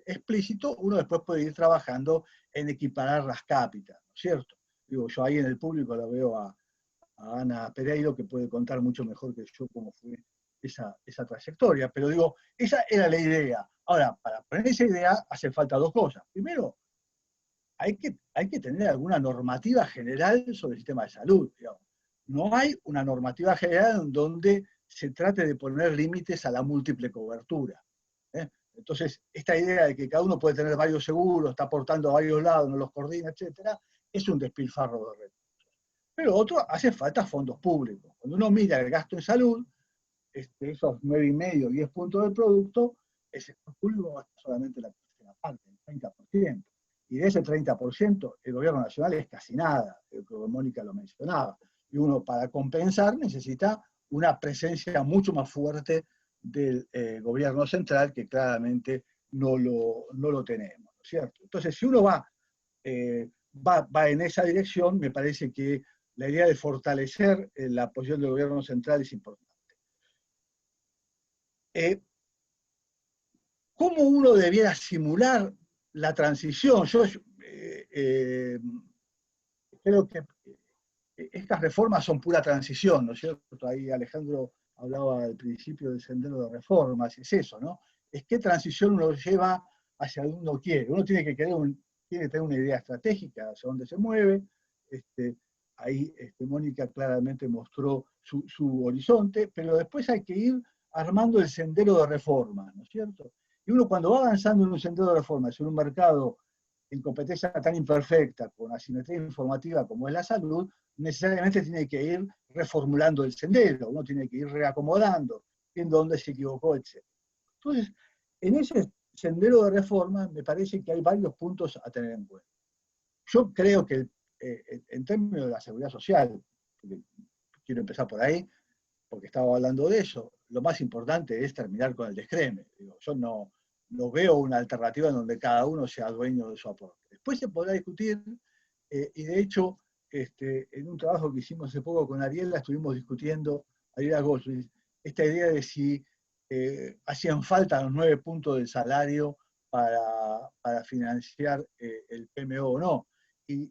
explícito, uno después puede ir trabajando en equiparar las cápitas, ¿no es cierto? Digo, yo ahí en el público la veo a Ana Pereiro, que puede contar mucho mejor que yo cómo fue esa trayectoria, pero digo, esa era la idea. Ahora, para poner esa idea hace falta dos cosas. Primero, hay que tener alguna normativa general sobre el sistema de salud. Digamos. No hay una normativa general en donde se trate de poner límites a la múltiple cobertura. Entonces, esta idea de que cada uno puede tener varios seguros, está aportando a varios lados, no los coordina, etcétera, es un despilfarro de recursos. Pero otro, hace falta fondos públicos. Cuando uno mira el gasto en salud, esos 9,5, 10 puntos del producto, el sector público gasta solamente la tercera parte, el 30%. Y de ese 30%, el gobierno nacional es casi nada, que Mónica lo mencionaba. Y uno, para compensar, necesita una presencia mucho más fuerte del gobierno central, que claramente no lo tenemos, ¿no es cierto? Entonces, si uno va en esa dirección, me parece que la idea de fortalecer la posición del gobierno central es importante. ¿Cómo uno debiera simular la transición? Yo creo que estas reformas son pura transición, ¿no es cierto? Ahí Alejandro hablaba al principio del sendero de reformas, es eso, ¿no? Es qué transición uno lleva hacia donde uno quiere. Uno tiene que tener una idea estratégica hacia dónde se mueve. Ahí Mónica claramente mostró su horizonte, pero después hay que ir armando el sendero de reforma, ¿no es cierto? Y uno, cuando va avanzando en un sendero de reforma, en un mercado en competencia tan imperfecta, con asimetría informativa como es la salud, necesariamente tiene que ir reformulando el sendero, uno tiene que ir reacomodando, viendo dónde se equivocó, etc. Entonces, en ese sendero de reforma me parece que hay varios puntos a tener en cuenta. Yo creo que en términos de la seguridad social, quiero empezar por ahí, porque estaba hablando de eso, lo más importante es terminar con el descreme. Digo, yo no veo una alternativa en donde cada uno sea dueño de su aporte. Después se podrá discutir, y de hecho, en un trabajo que hicimos hace poco con Ariela, estuvimos discutiendo, Ariela Goldsmith, esta idea de si hacían falta los 9 puntos del salario para financiar el PMO o no. Y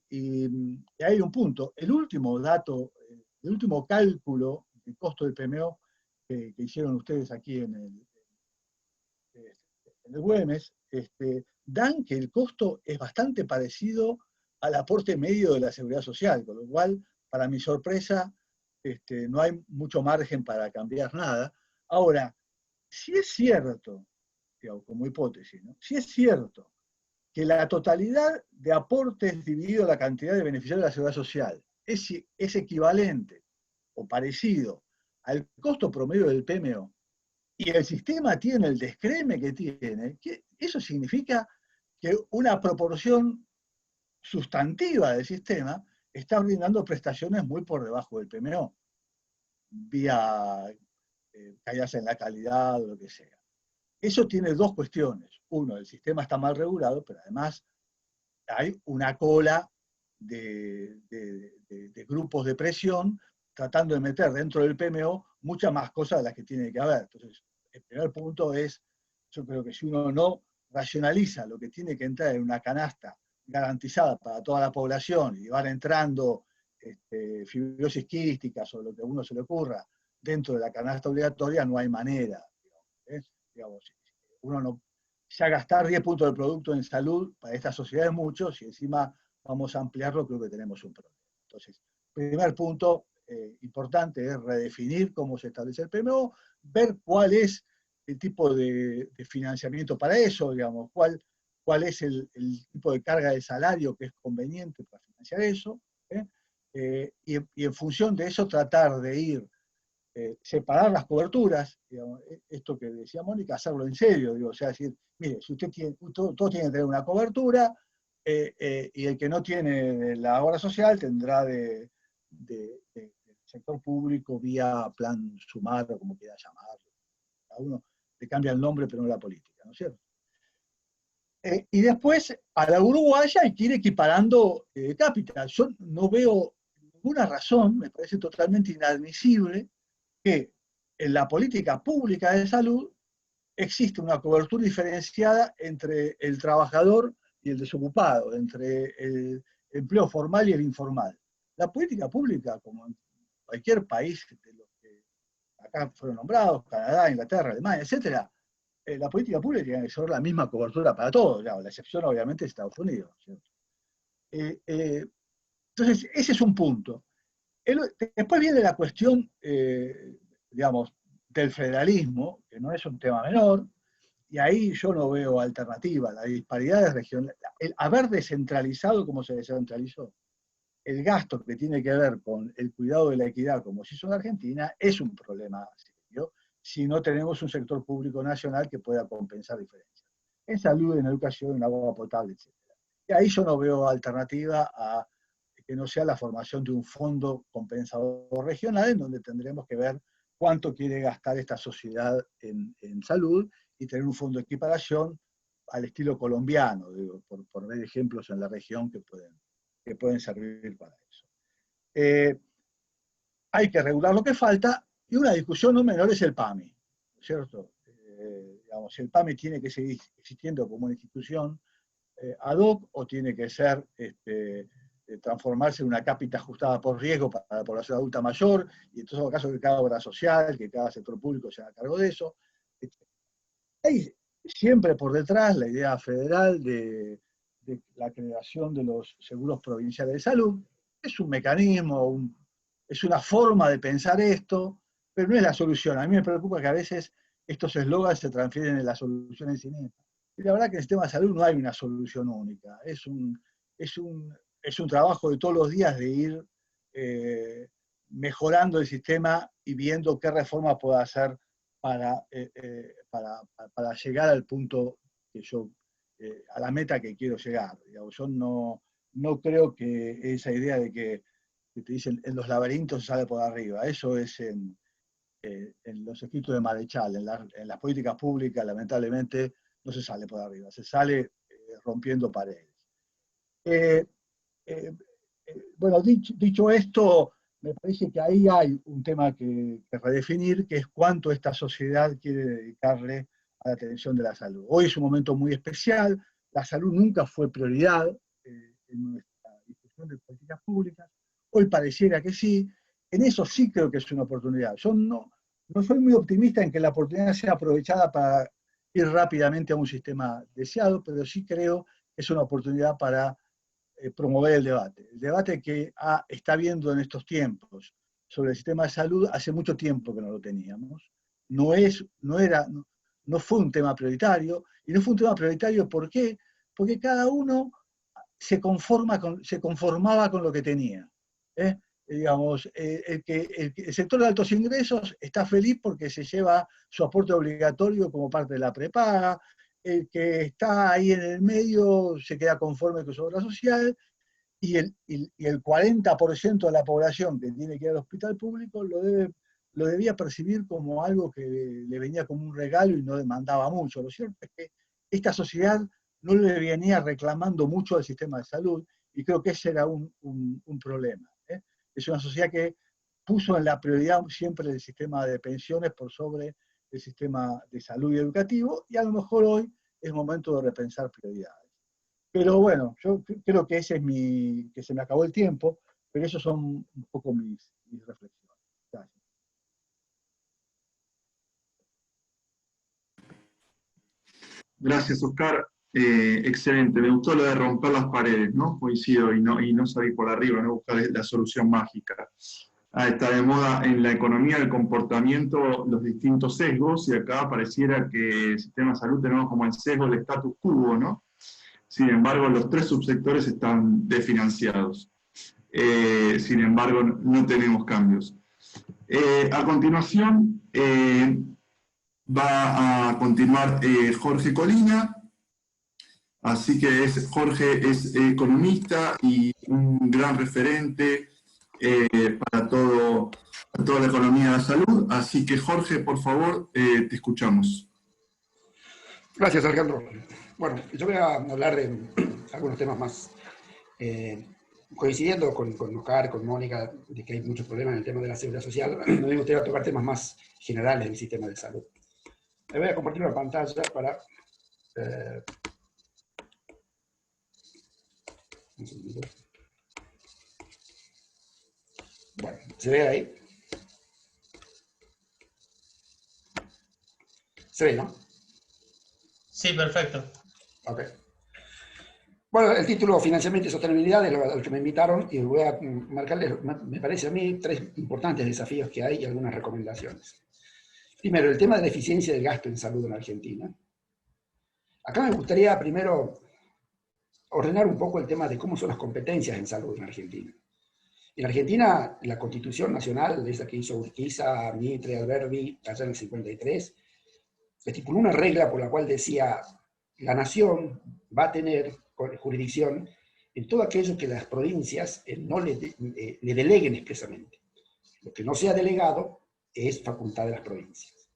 hay un punto. El último dato, el último cálculo del costo del PMO que hicieron ustedes aquí en el Güemes, dan que el costo es bastante parecido al aporte medio de la seguridad social, con lo cual, para mi sorpresa, no hay mucho margen para cambiar nada. Ahora, si es cierto, digamos, como hipótesis, ¿no? Si es cierto que la totalidad de aportes dividido la cantidad de beneficiarios de la seguridad social es equivalente o parecido al costo promedio del PMO, y el sistema tiene el descreme que tiene, eso significa que una proporción sustantiva del sistema está brindando prestaciones muy por debajo del PMO, vía caídas en la calidad o lo que sea. Eso tiene dos cuestiones. Uno, el sistema está mal regulado, pero además hay una cola de grupos de presión tratando de meter dentro del PMO muchas más cosas de las que tiene que haber. Entonces, el primer punto es, yo creo que si uno no racionaliza lo que tiene que entrar en una canasta garantizada para toda la población y van entrando fibrosis quísticas o lo que a uno se le ocurra dentro de la canasta obligatoria, no hay manera. Digamos, uno no, ya gastar 10 puntos de producto en salud para esta sociedad es mucho, si encima vamos a ampliarlo, creo que tenemos un problema. Entonces, primer punto importante es redefinir cómo se establece el PMO, ver cuál es el tipo de financiamiento para eso, digamos, cuál es el tipo de carga de salario que es conveniente para financiar eso, y en función de eso tratar de ir separar las coberturas, digamos, esto que decía Mónica, hacerlo en serio, digo, o sea, decir, mire, si usted tiene, todos tienen que tener una cobertura, y el que no tiene la obra social tendrá del sector público vía plan sumar o como quiera llamarlo. Cada uno le cambia el nombre, pero no la política, ¿no es cierto? Y después a la uruguaya hay que ir equiparando cápitas. Yo no veo ninguna razón, me parece totalmente inadmisible, que en la política pública de salud existe una cobertura diferenciada entre el trabajador y el desocupado, entre el empleo formal y el informal. La política pública, como en cualquier país de los que acá fueron nombrados, Canadá, Inglaterra, Alemania, etc., la política pública tiene que ser la misma cobertura para todos, la excepción obviamente es Estados Unidos, ¿cierto? Entonces, ese es un punto. Después viene la cuestión, digamos, del federalismo, que no es un tema menor, y ahí yo no veo alternativa. La disparidad es regional. El haber descentralizado como se descentralizó, el gasto que tiene que ver con el cuidado de la equidad, como se hizo en Argentina, es un problema serio si no tenemos un sector público nacional que pueda compensar diferencias. En salud, en educación, en agua potable, etc. Y ahí yo no veo alternativa a que no sea la formación de un fondo compensador regional, en donde tendremos que ver cuánto quiere gastar esta sociedad en salud y tener un fondo de equiparación al estilo colombiano, digo, por ver ejemplos en la región que pueden servir para eso. Hay que regular lo que falta, y una discusión no menor es el PAMI, ¿cierto? Digamos, el PAMI tiene que seguir existiendo como una institución ad hoc o tiene que ser transformarse en una cápita ajustada por riesgo para la población adulta mayor, y en todo caso que cada obra social, que cada sector público se haga cargo de eso. Hay siempre por detrás la idea federal de la creación de los seguros provinciales de salud. Es un mecanismo, es una forma de pensar esto, pero no es la solución. A mí me preocupa que a veces estos eslogans se transfieren en las soluciones sin esta. Y la verdad que en el sistema de salud no hay una solución única. Es un trabajo de todos los días de ir mejorando el sistema y viendo qué reforma puede hacer para llegar al punto que yo, a la meta que quiero llegar. Digamos, yo no creo que esa idea de que te dicen en los laberintos se sale por arriba, eso es en los escritos de Marechal, en las políticas públicas lamentablemente no se sale por arriba, se sale rompiendo paredes. Bueno, dicho esto, me parece que ahí hay un tema que redefinir, que es cuánto esta sociedad quiere dedicarle a la atención de la salud. Hoy es un momento muy especial, la salud nunca fue prioridad en nuestra discusión de políticas públicas, hoy pareciera que sí, en eso sí creo que es una oportunidad. Yo no soy muy optimista en que la oportunidad sea aprovechada para ir rápidamente a un sistema deseado, pero sí creo que es una oportunidad para promover el debate. El debate que está habiendo en estos tiempos sobre el sistema de salud hace mucho tiempo que no lo teníamos. No fue un tema prioritario, y no fue un tema prioritario ¿por qué? Porque cada uno se conformaba con lo que tenía. Digamos, el sector de altos ingresos está feliz porque se lleva su aporte obligatorio como parte de la prepaga, el que está ahí en el medio se queda conforme con su obra social, y el 40% de la población que tiene que ir al hospital público lo lo debía percibir como algo que le venía como un regalo y no demandaba mucho. Lo cierto es que esta sociedad no le venía reclamando mucho al sistema de salud, y creo que ese era un problema. Es una sociedad que puso en la prioridad siempre el sistema de pensiones por sobre el sistema de salud y educativo, y a lo mejor hoy es momento de repensar prioridades. Pero bueno, yo creo que ese es que se me acabó el tiempo, pero esos son un poco mis reflexiones. Gracias. Gracias, Oscar. Excelente. Me gustó lo de romper las paredes, ¿no? Coincido, y no salir por arriba, no buscar la solución mágica. Está de moda en la economía del comportamiento los distintos sesgos, y acá pareciera que el sistema de salud tenemos como el sesgo del status quo, ¿no? Sin embargo, los 3 subsectores están desfinanciados. Sin embargo, no tenemos cambios. A continuación, va a continuar Jorge Colina. Así que Jorge es economista y un gran referente para toda la economía de la salud. Así que Jorge, por favor, te escuchamos. Gracias, Alejandro. Bueno, yo voy a hablar de algunos temas más, coincidiendo con Oscar, con Mónica, de que hay muchos problemas en el tema de la seguridad social. Me gustaría tocar temas más generales del sistema de salud. Me voy a compartir una pantalla para... un segundito. Bueno, ¿se ve ahí? ¿Se ve, no? Sí, perfecto. Ok. Bueno, el título Financiamiento y Sostenibilidad es al que me invitaron, y voy a marcarles, me parece a mí, 3 importantes desafíos que hay y algunas recomendaciones. Primero, el tema de la eficiencia del gasto en salud en Argentina. Acá me gustaría primero ordenar un poco el tema de cómo son las competencias en salud en Argentina. En Argentina, la Constitución Nacional, esa que hizo Urquiza, Mitre, Alberdi, allá en el 53, estipuló una regla por la cual decía: la nación va a tener jurisdicción en todo aquello que las provincias no le deleguen expresamente. Lo que no sea delegado es facultad de las provincias.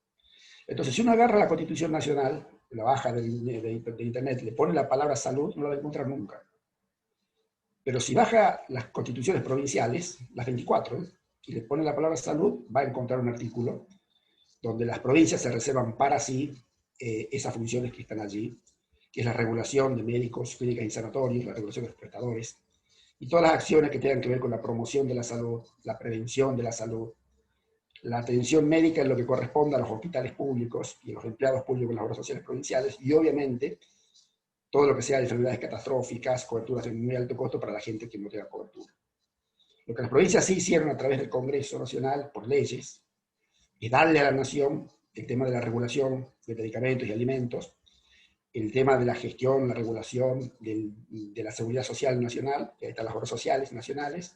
Entonces, si uno agarra la Constitución Nacional, la baja de internet, le pone la palabra salud, no la va a encontrar nunca. Pero si baja las constituciones provinciales, las 24, y le pone la palabra salud, va a encontrar un artículo donde las provincias se reservan para sí esas funciones que están allí, que es la regulación de médicos, clínicas y sanatorios, la regulación de los prestadores, y todas las acciones que tengan que ver con la promoción de la salud, la prevención de la salud, la atención médica en lo que corresponde a los hospitales públicos y a los empleados públicos en las obras sociales provinciales, y obviamente todo lo que sea de enfermedades catastróficas, coberturas de muy alto costo para la gente que no tenga cobertura. Lo que las provincias sí hicieron a través del Congreso Nacional, por leyes, es darle a la nación el tema de la regulación de medicamentos y alimentos, el tema de la gestión, la regulación de la seguridad social nacional, que ahí están las obras sociales nacionales,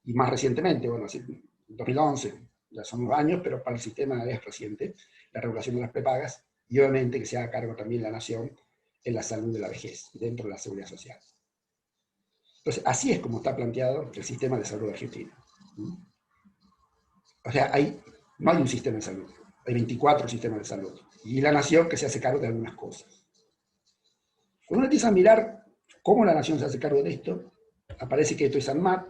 y más recientemente, bueno, en 2011, ya son unos años, pero para el sistema es reciente, la regulación de las prepagas, y obviamente que se haga cargo también la nación en la salud de la vejez, dentro de la seguridad social. Entonces, así es como está planteado el sistema de salud argentino. O sea, no hay un sistema de salud, hay 24 sistemas de salud, y la nación que se hace cargo de algunas cosas. Cuando uno empieza a mirar cómo la nación se hace cargo de esto, aparece que esto es ANMAT,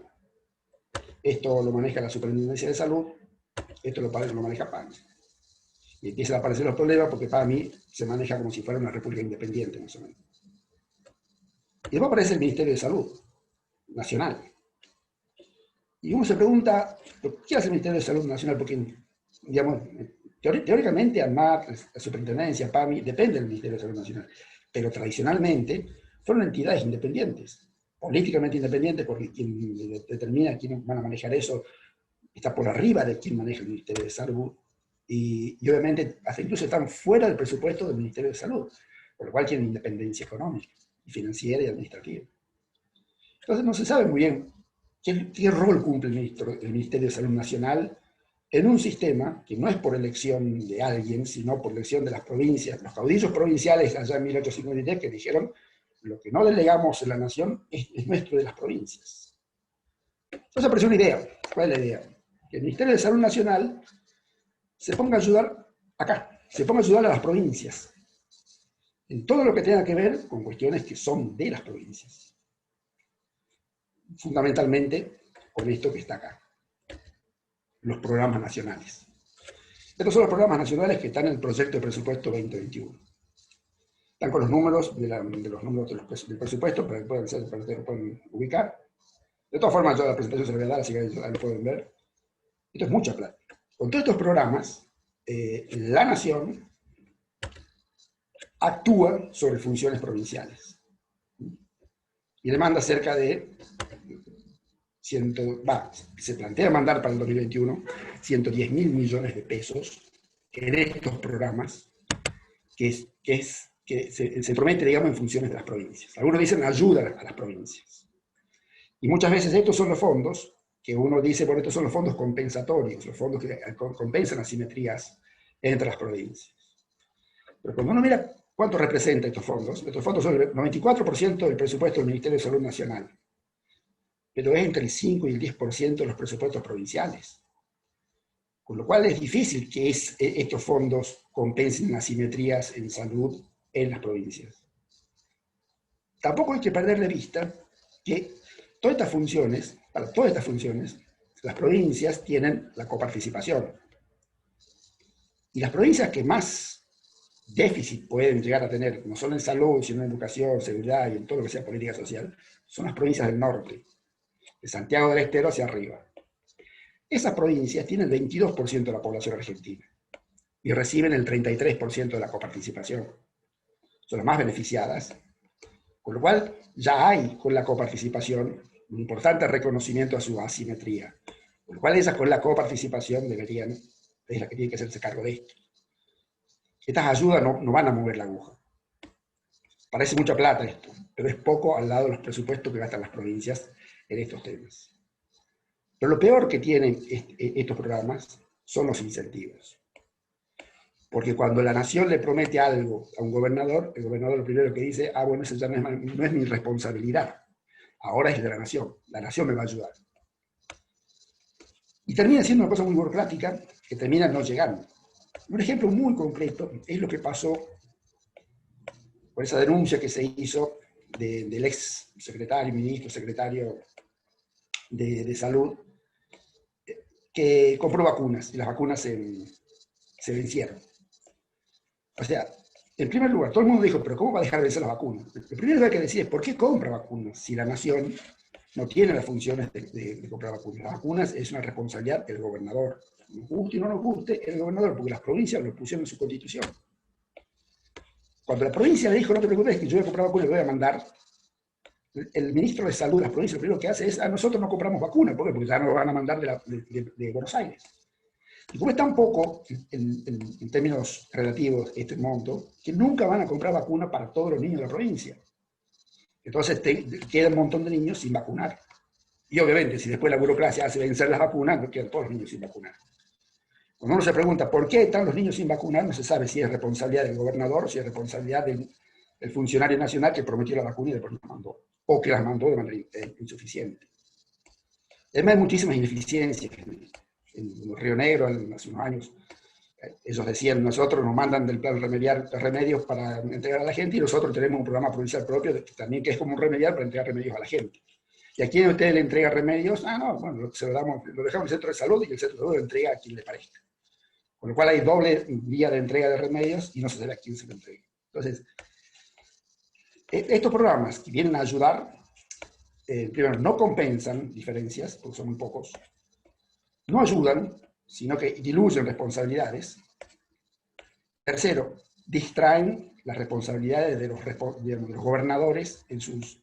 esto lo maneja la Superintendencia de Salud, esto lo maneja PAMI. Y empiezan a aparecer los problemas porque PAMI se maneja como si fuera una república independiente, más o menos. Y después aparece el Ministerio de Salud Nacional. Y uno se pregunta, ¿qué hace el Ministerio de Salud Nacional? Porque, digamos, teóricamente ANMAT, la Superintendencia, PAMI, depende del Ministerio de Salud Nacional. Pero tradicionalmente fueron entidades independientes, políticamente independientes, porque quien determina quiénes van a manejar eso está por arriba de quien maneja el Ministerio de Salud, y obviamente hasta incluso están fuera del presupuesto del Ministerio de Salud, por lo cual tienen independencia económica, y financiera y administrativa. Entonces no se sabe muy bien qué rol cumple el Ministerio de Salud Nacional en un sistema que no es por elección de alguien, sino por elección de las provincias, los caudillos provinciales allá en 1853 que dijeron: lo que no delegamos en la nación es nuestro, de las provincias. Entonces apareció una idea. ¿Cuál es la idea? Que el Ministerio de Salud Nacional se ponga a ayudar acá, se ponga a ayudar a las provincias, en todo lo que tenga que ver con cuestiones que son de las provincias. Fundamentalmente con esto que está acá, los programas nacionales. Estos son los programas nacionales que están en el proyecto de presupuesto 2021. Están con los números del presupuesto para que lo puedan ubicar. De todas formas, yo la presentación se la voy a dar, así que ya lo pueden ver. Esto es mucha plata. Con todos estos programas, la Nación actúa sobre funciones provinciales. Y demanda cerca de, se plantea mandar para el 2021 110.000 millones de pesos en estos programas que se promete, digamos, en funciones de las provincias. Algunos dicen ayuda a las provincias. Y muchas veces estos son los fondos que uno dice, bueno, estos son los fondos compensatorios, los fondos que compensan asimetrías entre las provincias. Pero cuando uno mira cuánto representan estos fondos son el 94% del presupuesto del Ministerio de Salud Nacional, pero es entre el 5 y el 10% de los presupuestos provinciales. Con lo cual es difícil que estos fondos compensen asimetrías en salud en las provincias. Tampoco hay que perder de vista que para todas estas funciones, las provincias tienen la coparticipación. Y las provincias que más déficit pueden llegar a tener, no solo en salud, sino en educación, seguridad y en todo lo que sea política social, son las provincias del norte, de Santiago del Estero hacia arriba. Esas provincias tienen el 22% de la población argentina y reciben el 33% de la coparticipación. Son las más beneficiadas, con lo cual ya hay con la coparticipación un importante reconocimiento a su asimetría, con lo cual esas con la coparticipación es la que tiene que hacerse cargo de esto. Estas ayudas no van a mover la aguja. Parece mucha plata esto, pero es poco al lado de los presupuestos que gastan las provincias en estos temas. Pero lo peor que tienen estos programas son los incentivos. Porque cuando la nación le promete algo a un gobernador, el gobernador lo primero que dice, bueno, eso ya no es mi responsabilidad, ahora es de la nación me va a ayudar. Y termina siendo una cosa muy burocrática que termina no llegando. Un ejemplo muy concreto es lo que pasó por esa denuncia que se hizo del ex secretario de Salud, que compró vacunas, y las vacunas se vencieron. O sea, en primer lugar, todo el mundo dijo, pero ¿cómo va a dejar de vencer las vacunas? Lo primero que hay que decir es, ¿por qué compra vacunas si la nación no tiene las funciones de comprar vacunas? Las vacunas es una responsabilidad del gobernador. Nos guste y no nos guste, el gobernador, porque las provincias lo pusieron en su constitución. Cuando la provincia le dijo, no te preocupes, que yo voy a comprar vacunas y voy a mandar, el ministro de Salud de las provincias lo primero que hace es, nosotros no compramos vacunas, ¿por qué? Porque ya nos van a mandar de Buenos Aires. Y como es tan poco, en términos relativos, este monto, que nunca van a comprar vacunas para todos los niños de la provincia. Entonces queda un montón de niños sin vacunar. Y obviamente, si después la burocracia hace vencer las vacunas, no quedan todos los niños sin vacunar. Cuando uno se pregunta por qué están los niños sin vacunar, no se sabe si es responsabilidad del gobernador o si es responsabilidad del funcionario nacional que prometió la vacuna y después no mandó, o que las mandó de manera insuficiente. Además, hay muchísimas ineficiencias. En Río Negro, hace unos años, ellos decían, nosotros nos mandan del plan remedios para entregar a la gente, y nosotros tenemos un programa provincial propio también que es como un remedial para entregar remedios a la gente. ¿Y a quién usted le entrega remedios? Bueno, se lo dejamos en el centro de salud y el centro de salud lo entrega a quien le parezca. Con lo cual hay doble vía de entrega de remedios y no se sabe a quién se lo entrega. Entonces, estos programas que vienen a ayudar, primero, no compensan diferencias, porque son muy pocos, no ayudan, sino que diluyen responsabilidades. Tercero, distraen las responsabilidades de los gobernadores en sus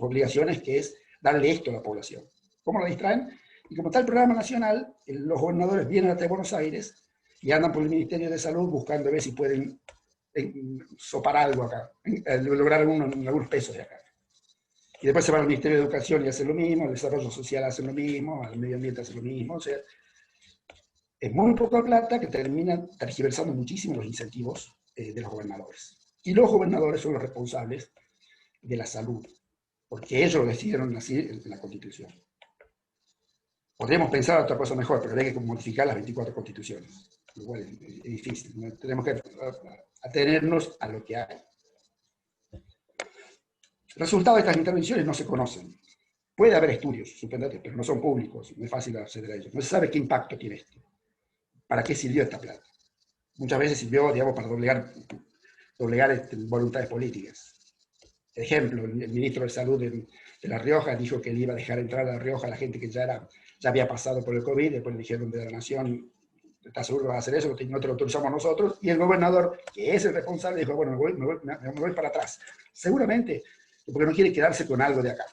obligaciones, que es darle esto a la población. ¿Cómo la distraen? Y como está el programa nacional, los gobernadores vienen hasta Buenos Aires y andan por el Ministerio de Salud buscando ver si pueden sopar algo acá, lograr algunos pesos de acá. Y después se van al Ministerio de Educación y hacen lo mismo, al Desarrollo Social hacen lo mismo, al Medio Ambiente hacen lo mismo. O sea, es muy poca plata que termina tergiversando muchísimo los incentivos de los gobernadores. Y los gobernadores son los responsables de la salud, porque ellos lo decidieron así en la Constitución. Podríamos pensar otra cosa mejor, pero hay que modificar las 24 constituciones. lo cual es difícil, ¿no? Tenemos que atenernos a lo que hay. Los resultados de estas intervenciones no se conocen. Puede haber estudios sorprendentes, pero no son públicos, no es fácil acceder a ellos. No se sabe qué impacto tiene esto. ¿Para qué sirvió esta plata? Muchas veces sirvió, digamos, para doblegar voluntades políticas. Por ejemplo, el ministro de Salud de La Rioja dijo que él iba a dejar entrar a La Rioja a la gente que ya había pasado por el COVID, después le dijeron de la Nación, ¿estás seguro que vas a hacer eso? No te lo autorizamos nosotros. Y el gobernador, que es el responsable, dijo, bueno, me voy para atrás. Seguramente, porque no quiere quedarse con algo de acá.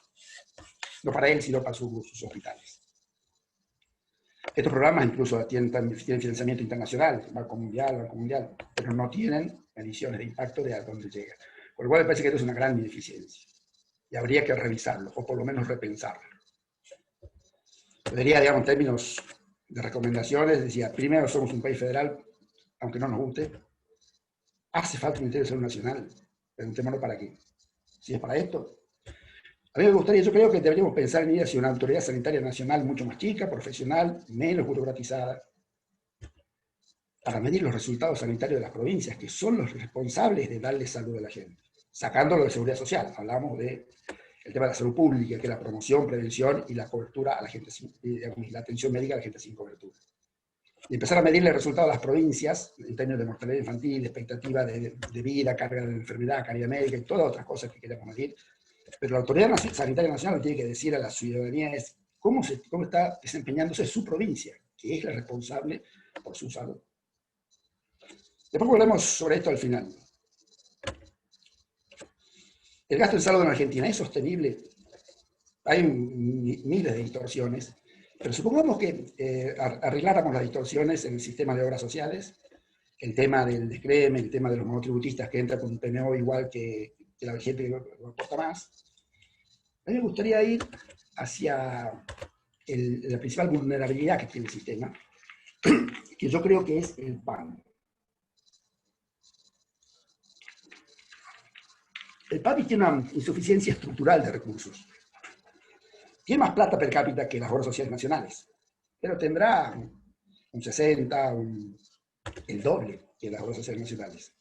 No para él, sino para sus hospitales. Estos programas incluso tienen financiamiento internacional, Banco Mundial, pero no tienen mediciones de impacto de a dónde llegan. Por lo cual me parece que esto es una gran ineficiencia. Y habría que revisarlo, o por lo menos repensarlo. Yo diría, digamos, en términos de recomendaciones, decía, primero somos un país federal, aunque no nos guste. Hace falta un Ministerio de Salud Nacional. Preguntémonos para qué. Si es para esto. A mí me gustaría, yo creo que deberíamos pensar en ir hacia una autoridad sanitaria nacional mucho más chica, profesional, menos burocratizada, para medir los resultados sanitarios de las provincias, que son los responsables de darle salud a la gente. Sacándolo de seguridad social, hablamos del tema de la salud pública, que es la promoción, prevención y la cobertura a la gente, digamos, la atención médica a la gente sin cobertura. Y empezar a medirle el resultado a las provincias, en términos de mortalidad infantil, expectativa de vida, carga de enfermedad, calidad médica y todas otras cosas que queremos medir. Pero la Autoridad Sanitaria Nacional tiene que decir a la ciudadanía es cómo está desempeñándose su provincia, que es la responsable por su salud. Después volvemos sobre esto al final. El gasto en salud en Argentina es sostenible. Hay miles de distorsiones, pero supongamos que arregláramos las distorsiones en el sistema de obras sociales, el tema del descreme, el tema de los monotributistas que entran con un PMO igual que la gente que lo aporta más. A mí me gustaría ir hacia la principal vulnerabilidad que tiene el sistema, que yo creo que es el PAMI. El PAMI tiene una insuficiencia estructural de recursos. Tiene más plata per cápita que las obras sociales nacionales, pero tendrá un 60, el doble que las obras sociales nacionales.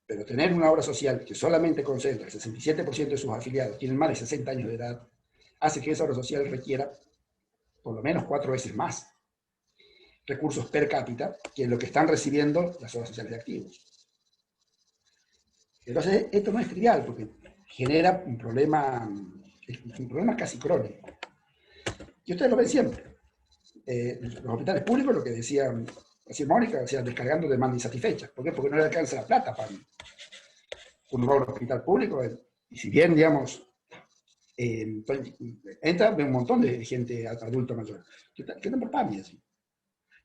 Pero tener una obra social que solamente concentra el 67% de sus afiliados, tienen más de 60 años de edad, hace que esa obra social requiera por lo menos 4 veces más recursos per cápita que lo que están recibiendo las obras sociales de activos. Entonces, esto no es trivial, porque genera un problema casi crónico. Y ustedes lo ven siempre. Los hospitales públicos, lo que decía Mónica, o sea, descargando demanda insatisfecha. ¿Por qué? Porque no le alcanza la plata para uno va a un hospital público, y si bien, digamos, entra un montón de gente adulta mayor, que están por PAMI, así.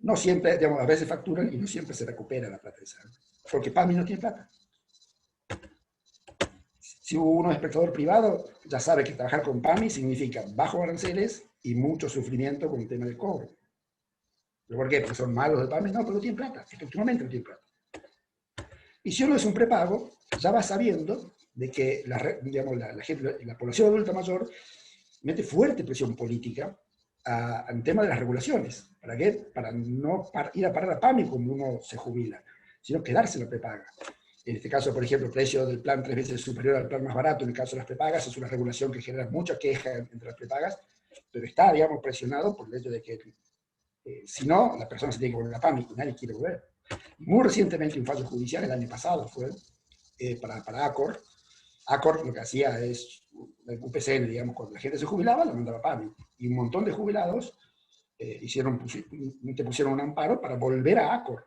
No siempre, digamos, a veces facturan y no siempre se recupera la plata de salud, porque PAMI no tiene plata. Si uno es prestador privado, ya sabe que trabajar con PAMI significa bajos aranceles y mucho sufrimiento con el tema del cobro. ¿Por qué? Porque son malos de PAMI, no, pero no tienen plata, estructuralmente no tienen plata. Y si uno es un prepago, ya va sabiendo de que la población adulta mayor mete fuerte presión política en tema de las regulaciones. ¿Para qué? Para no ir a parar a PAMI cuando uno se jubila, sino quedarse en la prepaga. En este caso, por ejemplo, el precio del plan 3 veces superior al plan más barato, en el caso de las prepagas, es una regulación que genera mucha queja entre las prepagas, pero está, digamos, presionado por el hecho de que si no, la persona se tiene que volver a PAMI y nadie quiere volver. Muy recientemente, un fallo judicial, el año pasado fue, para ACOR. ACOR lo que hacía es, el UPCN, digamos, cuando la gente se jubilaba, la mandaba a PAMI. Y un montón de jubilados pusieron un amparo para volver a ACOR.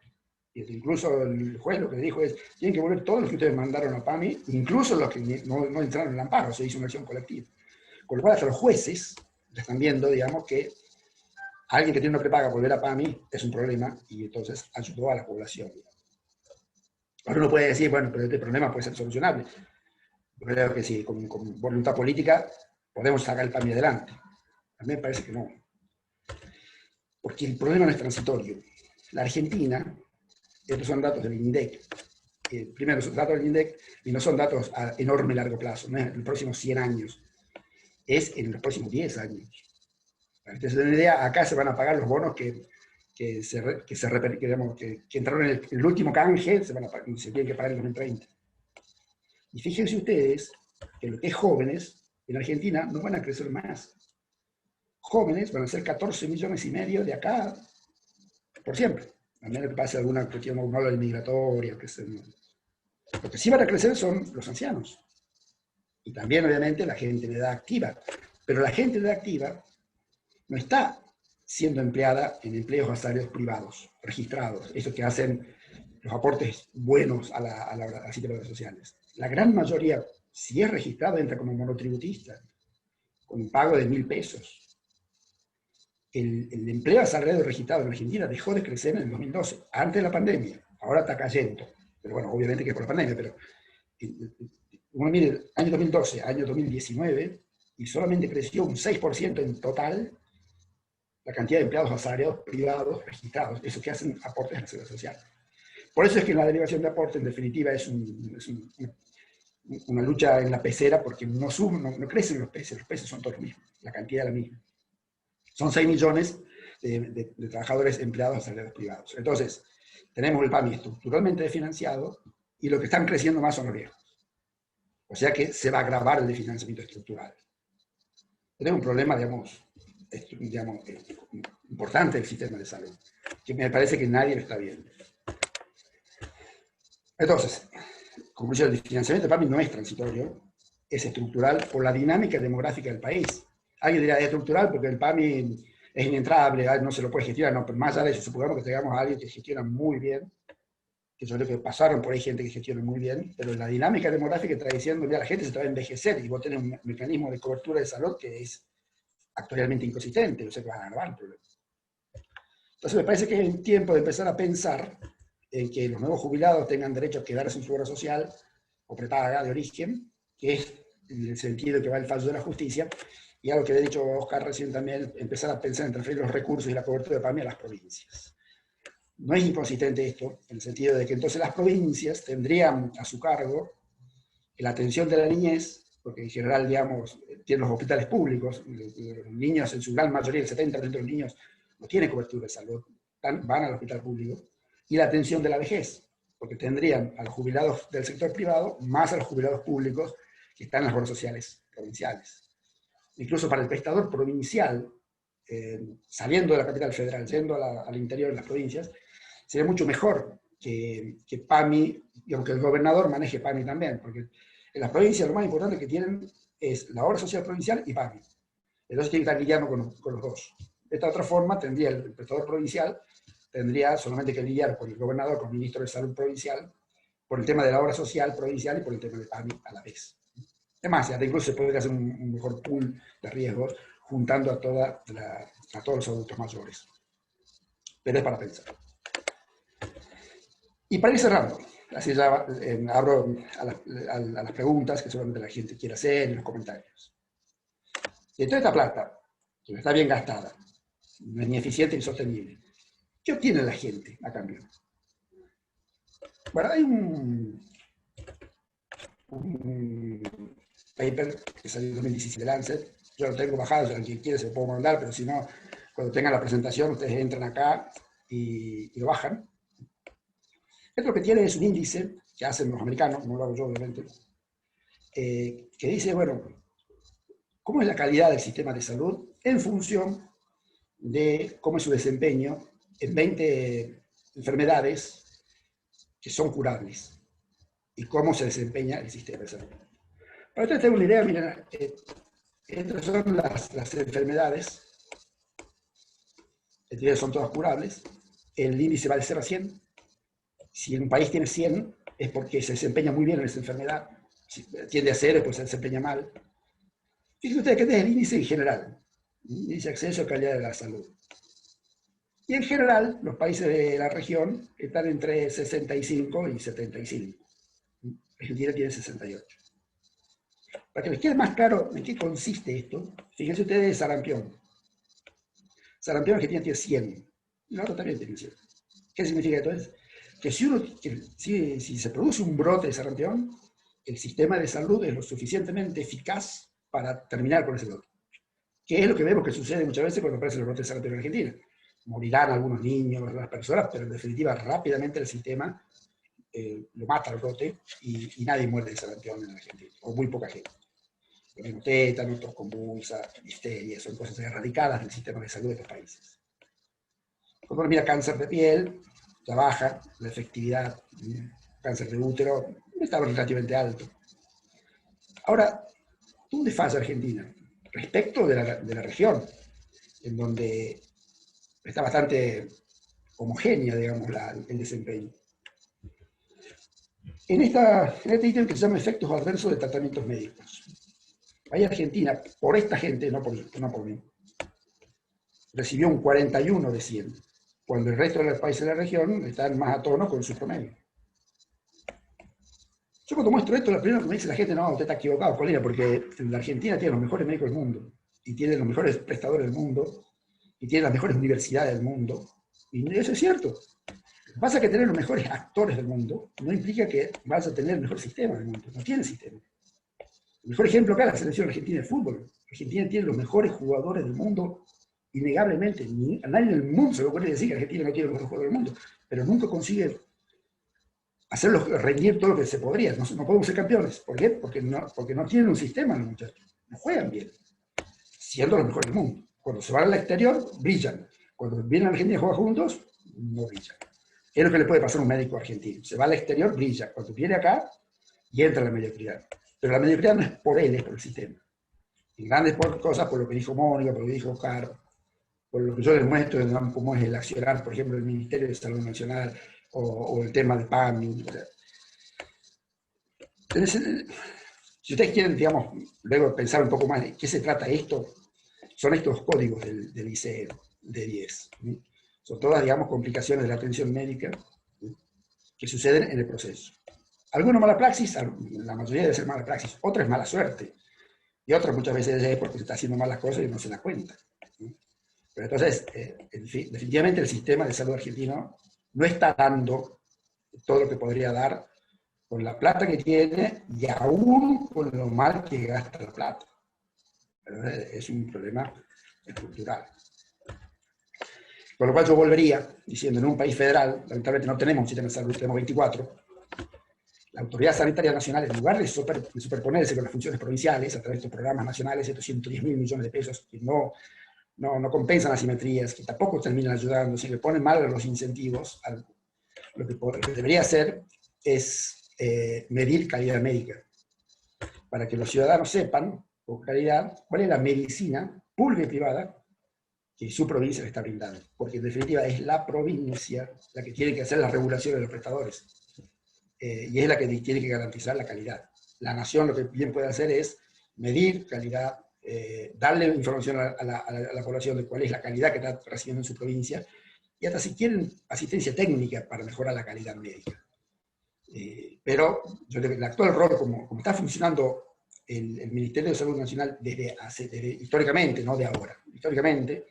Y incluso el juez lo que dijo es, tienen que volver todos los que ustedes mandaron a PAMI, incluso los que no entraron en el amparo, se hizo una acción colectiva. Con lo cual, hasta los jueces ya están viendo, digamos, que alguien que tiene una prepaga volver a PAMI es un problema, y entonces ayudó a la población. Ahora uno puede decir, bueno, pero este problema puede ser solucionable. Yo creo que sí, con voluntad política podemos sacar el PAMI adelante. A mí me parece que no. Porque el problema no es transitorio. La Argentina, estos son datos del INDEC, primero son datos del INDEC, y no son datos a enorme largo plazo, no es en los próximos 100 años, es en los próximos 10 años. Para que ustedes se den una idea, acá se van a pagar los bonos que que entraron en el último canje, se tienen que pagar en 2030. Y fíjense ustedes que lo que es jóvenes, en Argentina no van a crecer más. Jóvenes van a ser 14 millones y medio de acá por siempre. A menos que pase alguna cuestión hormonal migratoria. Lo que sí van a crecer son los ancianos. Y también, obviamente, la gente de edad activa. Pero la gente de edad activa no está siendo empleada en empleos a salarios privados, registrados, esos que hacen los aportes buenos a las seguridades sociales. La gran mayoría, si es registrado, entra como monotributista, con un pago de 1.000 pesos. El empleo asalariado registrado en Argentina dejó de crecer en el 2012, antes de la pandemia. Ahora está cayendo. Pero bueno, obviamente que es por la pandemia, pero uno mire el año 2012, año 2019, y solamente creció un 6% en total la cantidad de empleados asalariados privados registrados, esos que hacen aportes a la seguridad social. Por eso es que la derivación de aporte, en definitiva, es una lucha en la pecera, porque no crecen los peces son todos los mismos, la cantidad es la misma. Son 6 millones de trabajadores empleados asalariados privados. Entonces, tenemos el PAMI estructuralmente desfinanciado, y lo que están creciendo más son los viejos. O sea que se va a agravar el desfinanciamiento estructural. Tenemos un problema, digamos, importante del sistema de salud, que me parece que nadie lo está viendo. Entonces, conclusión, el financiamiento del PAMI no es transitorio, es estructural por la dinámica demográfica del país. Alguien dirá, es estructural porque el PAMI es inentrable, no se lo puede gestionar, no, pero más allá de eso, supongamos que tengamos a alguien que gestiona muy bien, que yo creo que pasaron por ahí gente que gestiona muy bien, pero la dinámica demográfica está diciendo, mira, la gente se te va a envejecer y vos tenés un mecanismo de cobertura de salud que es actualmente inconsistente, o sea que vas a agravar el problema. Entonces me parece que es el tiempo de empezar a pensar en que los nuevos jubilados tengan derecho a quedarse en su obra social o prepaga de origen, que es en el sentido que va el fallo de la justicia, y algo que le he dicho a Oscar recién también, empezar a pensar en transferir los recursos y la cobertura de PAMI a las provincias. No es inconsistente esto, en el sentido de que entonces las provincias tendrían a su cargo la atención de la niñez, porque en general, digamos, tienen los hospitales públicos, los niños en su gran mayoría, el 70% de los niños no tienen cobertura de salud, van al hospital público, y la atención de la vejez, porque tendrían a los jubilados del sector privado más a los jubilados públicos que están en las obras sociales provinciales. Incluso para el prestador provincial, saliendo de la capital federal, yendo al interior de las provincias, sería mucho mejor que PAMI, digamos que el gobernador maneje PAMI también, porque en las provincias lo más importante que tienen es la obra social provincial y PAMI. Entonces tiene que estar lidiando con los dos. De esta otra forma, tendría el prestador provincial, tendría solamente que lidiar con el gobernador, con el ministro de Salud provincial, por el tema de la obra social provincial y por el tema de PAMI a la vez. Además, incluso se podría hacer un mejor pool de riesgos juntando a todos los adultos mayores. Pero es para pensar. Y para ir cerrando, así ya abro a las preguntas que seguramente la gente quiere hacer en los comentarios. De toda esta plata, que no está bien gastada, no es ni eficiente ni sostenible, ¿qué obtiene la gente a cambio? Bueno, hay un paper que salió en 2017 de Lancet, yo lo tengo bajado, si alguien quiere se lo puedo mandar, pero si no, cuando tengan la presentación, ustedes entran acá y lo bajan. Esto lo que tiene es un índice que hacen los americanos, no lo hago yo obviamente, que dice, bueno, ¿cómo es la calidad del sistema de salud en función de cómo es su desempeño en 20 enfermedades que son curables y cómo se desempeña el sistema de salud? Para ustedes tengan una idea, miren, estas son las enfermedades, son todas curables, el índice va de 0 a 100, si un país tiene 100 es porque se desempeña muy bien en esa enfermedad, si tiende a 0 pues se desempeña mal. Fíjense ustedes que este es el índice en general, índice de acceso a calidad de la salud. Y en general, los países de la región están entre 65 y 75. Argentina tiene 68. Para que les quede más claro en qué consiste esto, fíjense ustedes sarampión. Sarampión Argentina tiene 100. Y la otra también tiene 100. ¿Qué significa esto? Que si se produce un brote de sarampión, el sistema de salud es lo suficientemente eficaz para terminar con ese brote. Que es lo que vemos que sucede muchas veces cuando aparecen los brotes de sarampión en Argentina. morirán algunos niños, algunas personas, pero en definitiva rápidamente el sistema lo mata al brote y nadie muere de sarampión en Argentina, o muy poca gente. Lo mismo tétano, tos convulsa, difteria, son cosas erradicadas del sistema de salud de estos países. Cuando uno mira cáncer de piel, ya baja la efectividad, cáncer de útero, estaba relativamente alto. Ahora, ¿dónde falla Argentina? Respecto de la región, en donde está bastante homogénea, digamos, el desempeño. En este ítem que se llama efectos adversos de tratamientos médicos. Ahí Argentina, por esta gente, no por mí, recibió un 41 de 100, cuando el resto de los países de la región están más a tono con su promedio. Yo cuando muestro esto, lo primero que me dice la gente, no, usted está equivocado, Colina, porque la Argentina tiene los mejores médicos del mundo, y tiene los mejores prestadores del mundo, y tiene las mejores universidades del mundo, y eso es cierto. Lo que pasa es que tener los mejores actores del mundo no implica que vas a tener el mejor sistema del mundo, no tiene sistema. El mejor ejemplo acá es la selección argentina de fútbol. Argentina tiene los mejores jugadores del mundo, innegablemente. A nadie en el mundo se le ocurre decir que Argentina no tiene los mejores jugadores del mundo, pero nunca consigue hacerlos rendir todo lo que se podría. No podemos ser campeones. ¿Por qué? Porque no tienen un sistema los muchachos. No juegan bien, siendo los mejores del mundo. Cuando se van al exterior, brillan. Cuando vienen a Argentina y juegan juntos, no brillan. Es lo que le puede pasar a un médico argentino. Se va al exterior, brilla. Cuando viene acá, y entra en la mediocridad. Pero la mediocridad no es por él, es por el sistema. En grandes cosas, por lo que dijo Mónica, por lo que dijo Oscar, por lo que yo les muestro, cómo es el accionar, por ejemplo, del Ministerio de Salud Nacional, o el tema de PAMI. Si ustedes quieren, digamos, luego pensar un poco más de qué se trata esto, son estos códigos del ICE de 10. Son todas, digamos, complicaciones de la atención médica que suceden en el proceso. Algunos mala praxis, la mayoría debe ser mala praxis, otra es mala suerte, y otra muchas veces es porque se está haciendo malas cosas y no se da cuenta. Pero entonces, definitivamente el sistema de salud argentino no está dando todo lo que podría dar con la plata que tiene y aún con lo mal que gasta la plata. Pero es un problema estructural. Con lo cual yo volvería diciendo, en un país federal, lamentablemente no tenemos un sistema de salud, tenemos 24, la Autoridad Sanitaria Nacional, en lugar de superponerse con las funciones provinciales a través de estos programas nacionales, estos 110.000 millones de pesos que no compensan asimetrías, que tampoco terminan ayudando, sino que ponen mal los incentivos, lo que debería hacer es medir calidad médica, para que los ciudadanos sepan con claridad cuál es la medicina pública y privada que su provincia le está brindando, porque en definitiva es la provincia la que tiene que hacer la regulación de los prestadores. Y es la que tiene que garantizar la calidad. La nación lo que bien puede hacer es medir calidad, darle información a la población de cuál es la calidad que está recibiendo en su provincia, y hasta si quieren asistencia técnica para mejorar la calidad médica. Pero yo creo que el actual rol, como está funcionando el Ministerio de Salud Nacional desde históricamente, no de ahora, históricamente,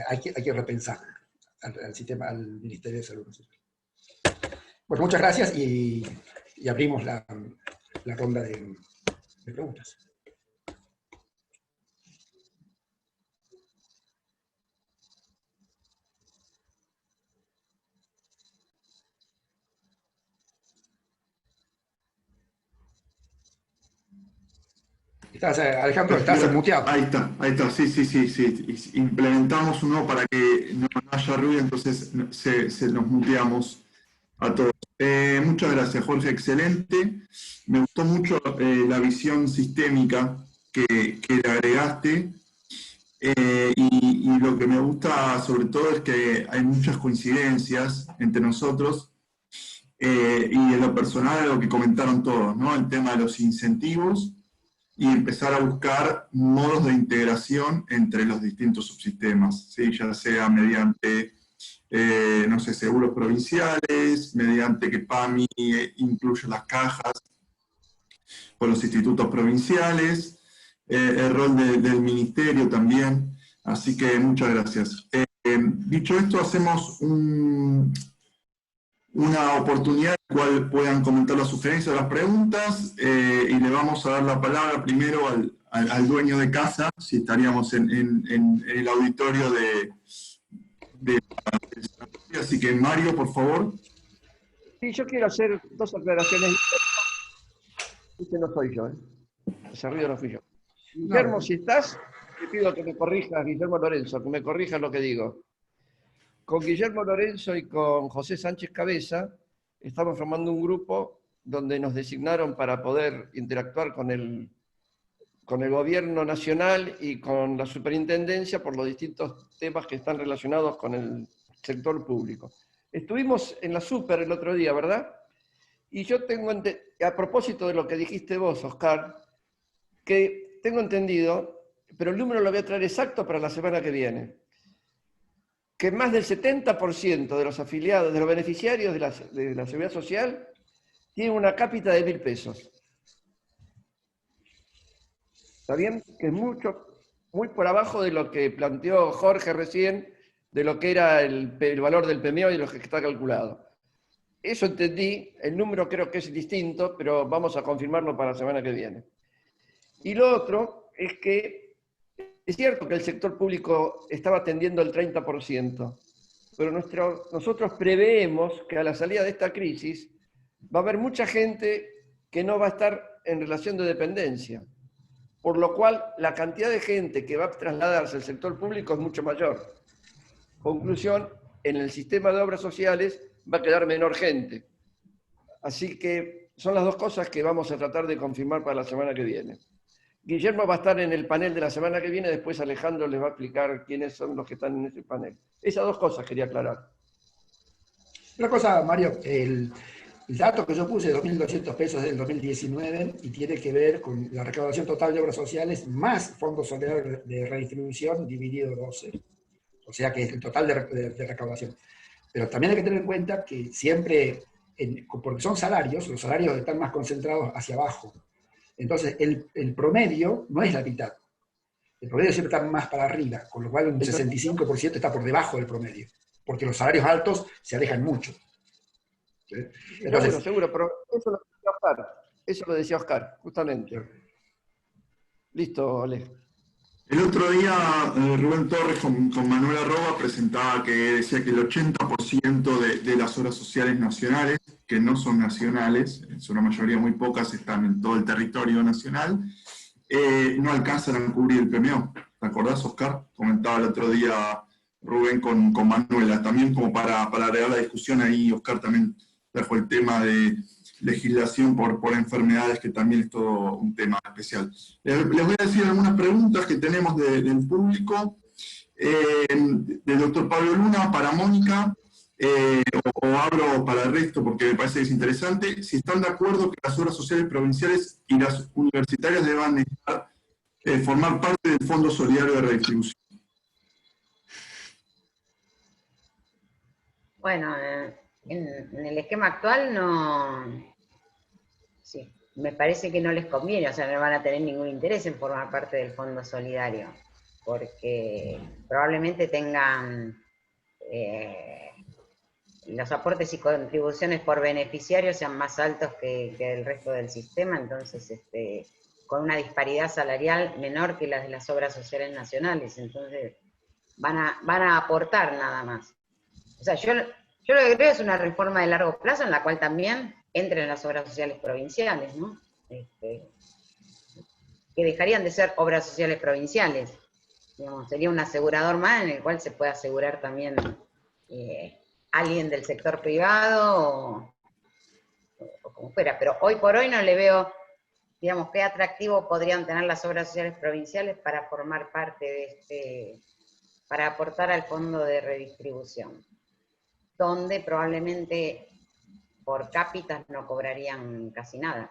hay que repensar al sistema, al Ministerio de Salud Nacional. Bueno, muchas gracias y abrimos la ronda de preguntas. Alejandro, estás muteado. Ahí está, sí. Implementamos uno para que no haya ruido, entonces nos muteamos a todos. Muchas gracias, Jorge, excelente. Me gustó mucho la visión sistémica que le agregaste. Y lo que me gusta sobre todo es que hay muchas coincidencias entre nosotros y en lo personal lo que comentaron todos, ¿no? El tema de los incentivos y empezar a buscar modos de integración entre los distintos subsistemas, ¿sí? Ya sea mediante, no sé, seguros provinciales, mediante que PAMI incluya las cajas con los institutos provinciales, el rol del ministerio también, así que muchas gracias. Dicho esto, hacemos una oportunidad en la cual puedan comentar las sugerencias o las preguntas, y le vamos a dar la palabra primero al dueño de casa, si estaríamos en el auditorio Así que Mario, por favor. Sí, yo quiero hacer dos aclaraciones. Este no soy yo, ¿eh? Ese ruido no fui yo. Guillermo, si estás, te pido que me corrijas, Guillermo Lorenzo, que me corrijas lo que digo. Con Guillermo Lorenzo y con José Sánchez Cabeza estamos formando un grupo donde nos designaron para poder interactuar con el gobierno nacional y con la superintendencia por los distintos temas que están relacionados con el sector público. Estuvimos en la Super el otro día, ¿verdad? Y yo tengo, a propósito de lo que dijiste vos, Oscar, que tengo entendido, pero el número lo voy a traer exacto para la semana que viene, que más del 70% de los afiliados, de los beneficiarios de la Seguridad Social, tienen una cápita de 1.000 pesos. ¿Está bien? Que es mucho, muy por abajo de lo que planteó Jorge recién, de lo que era el valor del PMO y de lo que está calculado. Eso entendí, el número creo que es distinto, pero vamos a confirmarlo para la semana que viene. Y lo otro es que es cierto que el sector público estaba atendiendo el 30%, pero nosotros preveemos que a la salida de esta crisis va a haber mucha gente que no va a estar en relación de dependencia, por lo cual la cantidad de gente que va a trasladarse al sector público es mucho mayor. Conclusión, en el sistema de obras sociales va a quedar menor gente. Así que son las dos cosas que vamos a tratar de confirmar para la semana que viene. Guillermo va a estar en el panel de la semana que viene, después Alejandro les va a explicar quiénes son los que están en ese panel. Esas dos cosas quería aclarar. Una cosa, Mario, el dato que yo puse, 2.200 pesos del 2019, y tiene que ver con la recaudación total de obras sociales más Fondo Solidario de Redistribución dividido 12. O sea que es el total de recaudación. Pero también hay que tener en cuenta que siempre, porque son salarios, los salarios están más concentrados hacia abajo. Entonces, el promedio no es la mitad. El promedio siempre está más para arriba, con lo cual un 65% está por debajo del promedio, porque los salarios altos se alejan mucho. ¿Sí? Entonces, seguro, pero eso lo decía Oscar. Eso lo decía Oscar, justamente. Listo, Ole. El otro día Rubén Torres con Manuel Arroba presentaba que decía que el 80% de las obras sociales nacionales, que no son nacionales, son una mayoría muy pocas, están en todo el territorio nacional, no alcanzan a cubrir el PMO. ¿Te acordás, Oscar? Comentaba el otro día Rubén con Manuela. También como para agregar la discusión ahí, Oscar también trajo el tema de legislación por enfermedades, que también es todo un tema especial. Les voy a decir algunas preguntas que tenemos del público. Del doctor Pablo Luna para Mónica, o abro para el resto porque me parece que es interesante. Si están de acuerdo que las obras sociales provinciales y las universitarias deban formar parte del Fondo Solidario de Redistribución. Bueno, en el esquema actual no, sí, me parece que no les conviene, o sea, no van a tener ningún interés en formar parte del Fondo Solidario, porque probablemente tengan los aportes y contribuciones por beneficiarios sean más altos que el resto del sistema, entonces con una disparidad salarial menor que las de las obras sociales nacionales, entonces van a aportar nada más. O sea, yo lo que creo es una reforma de largo plazo en la cual también entren las obras sociales provinciales, ¿no? Que dejarían de ser obras sociales provinciales. Digamos, sería un asegurador más en el cual se puede asegurar también alguien del sector privado o como fuera. Pero hoy por hoy no le veo, digamos, qué atractivo podrían tener las obras sociales provinciales para formar parte de para aportar al fondo de redistribución, donde probablemente por cápitas no cobrarían casi nada.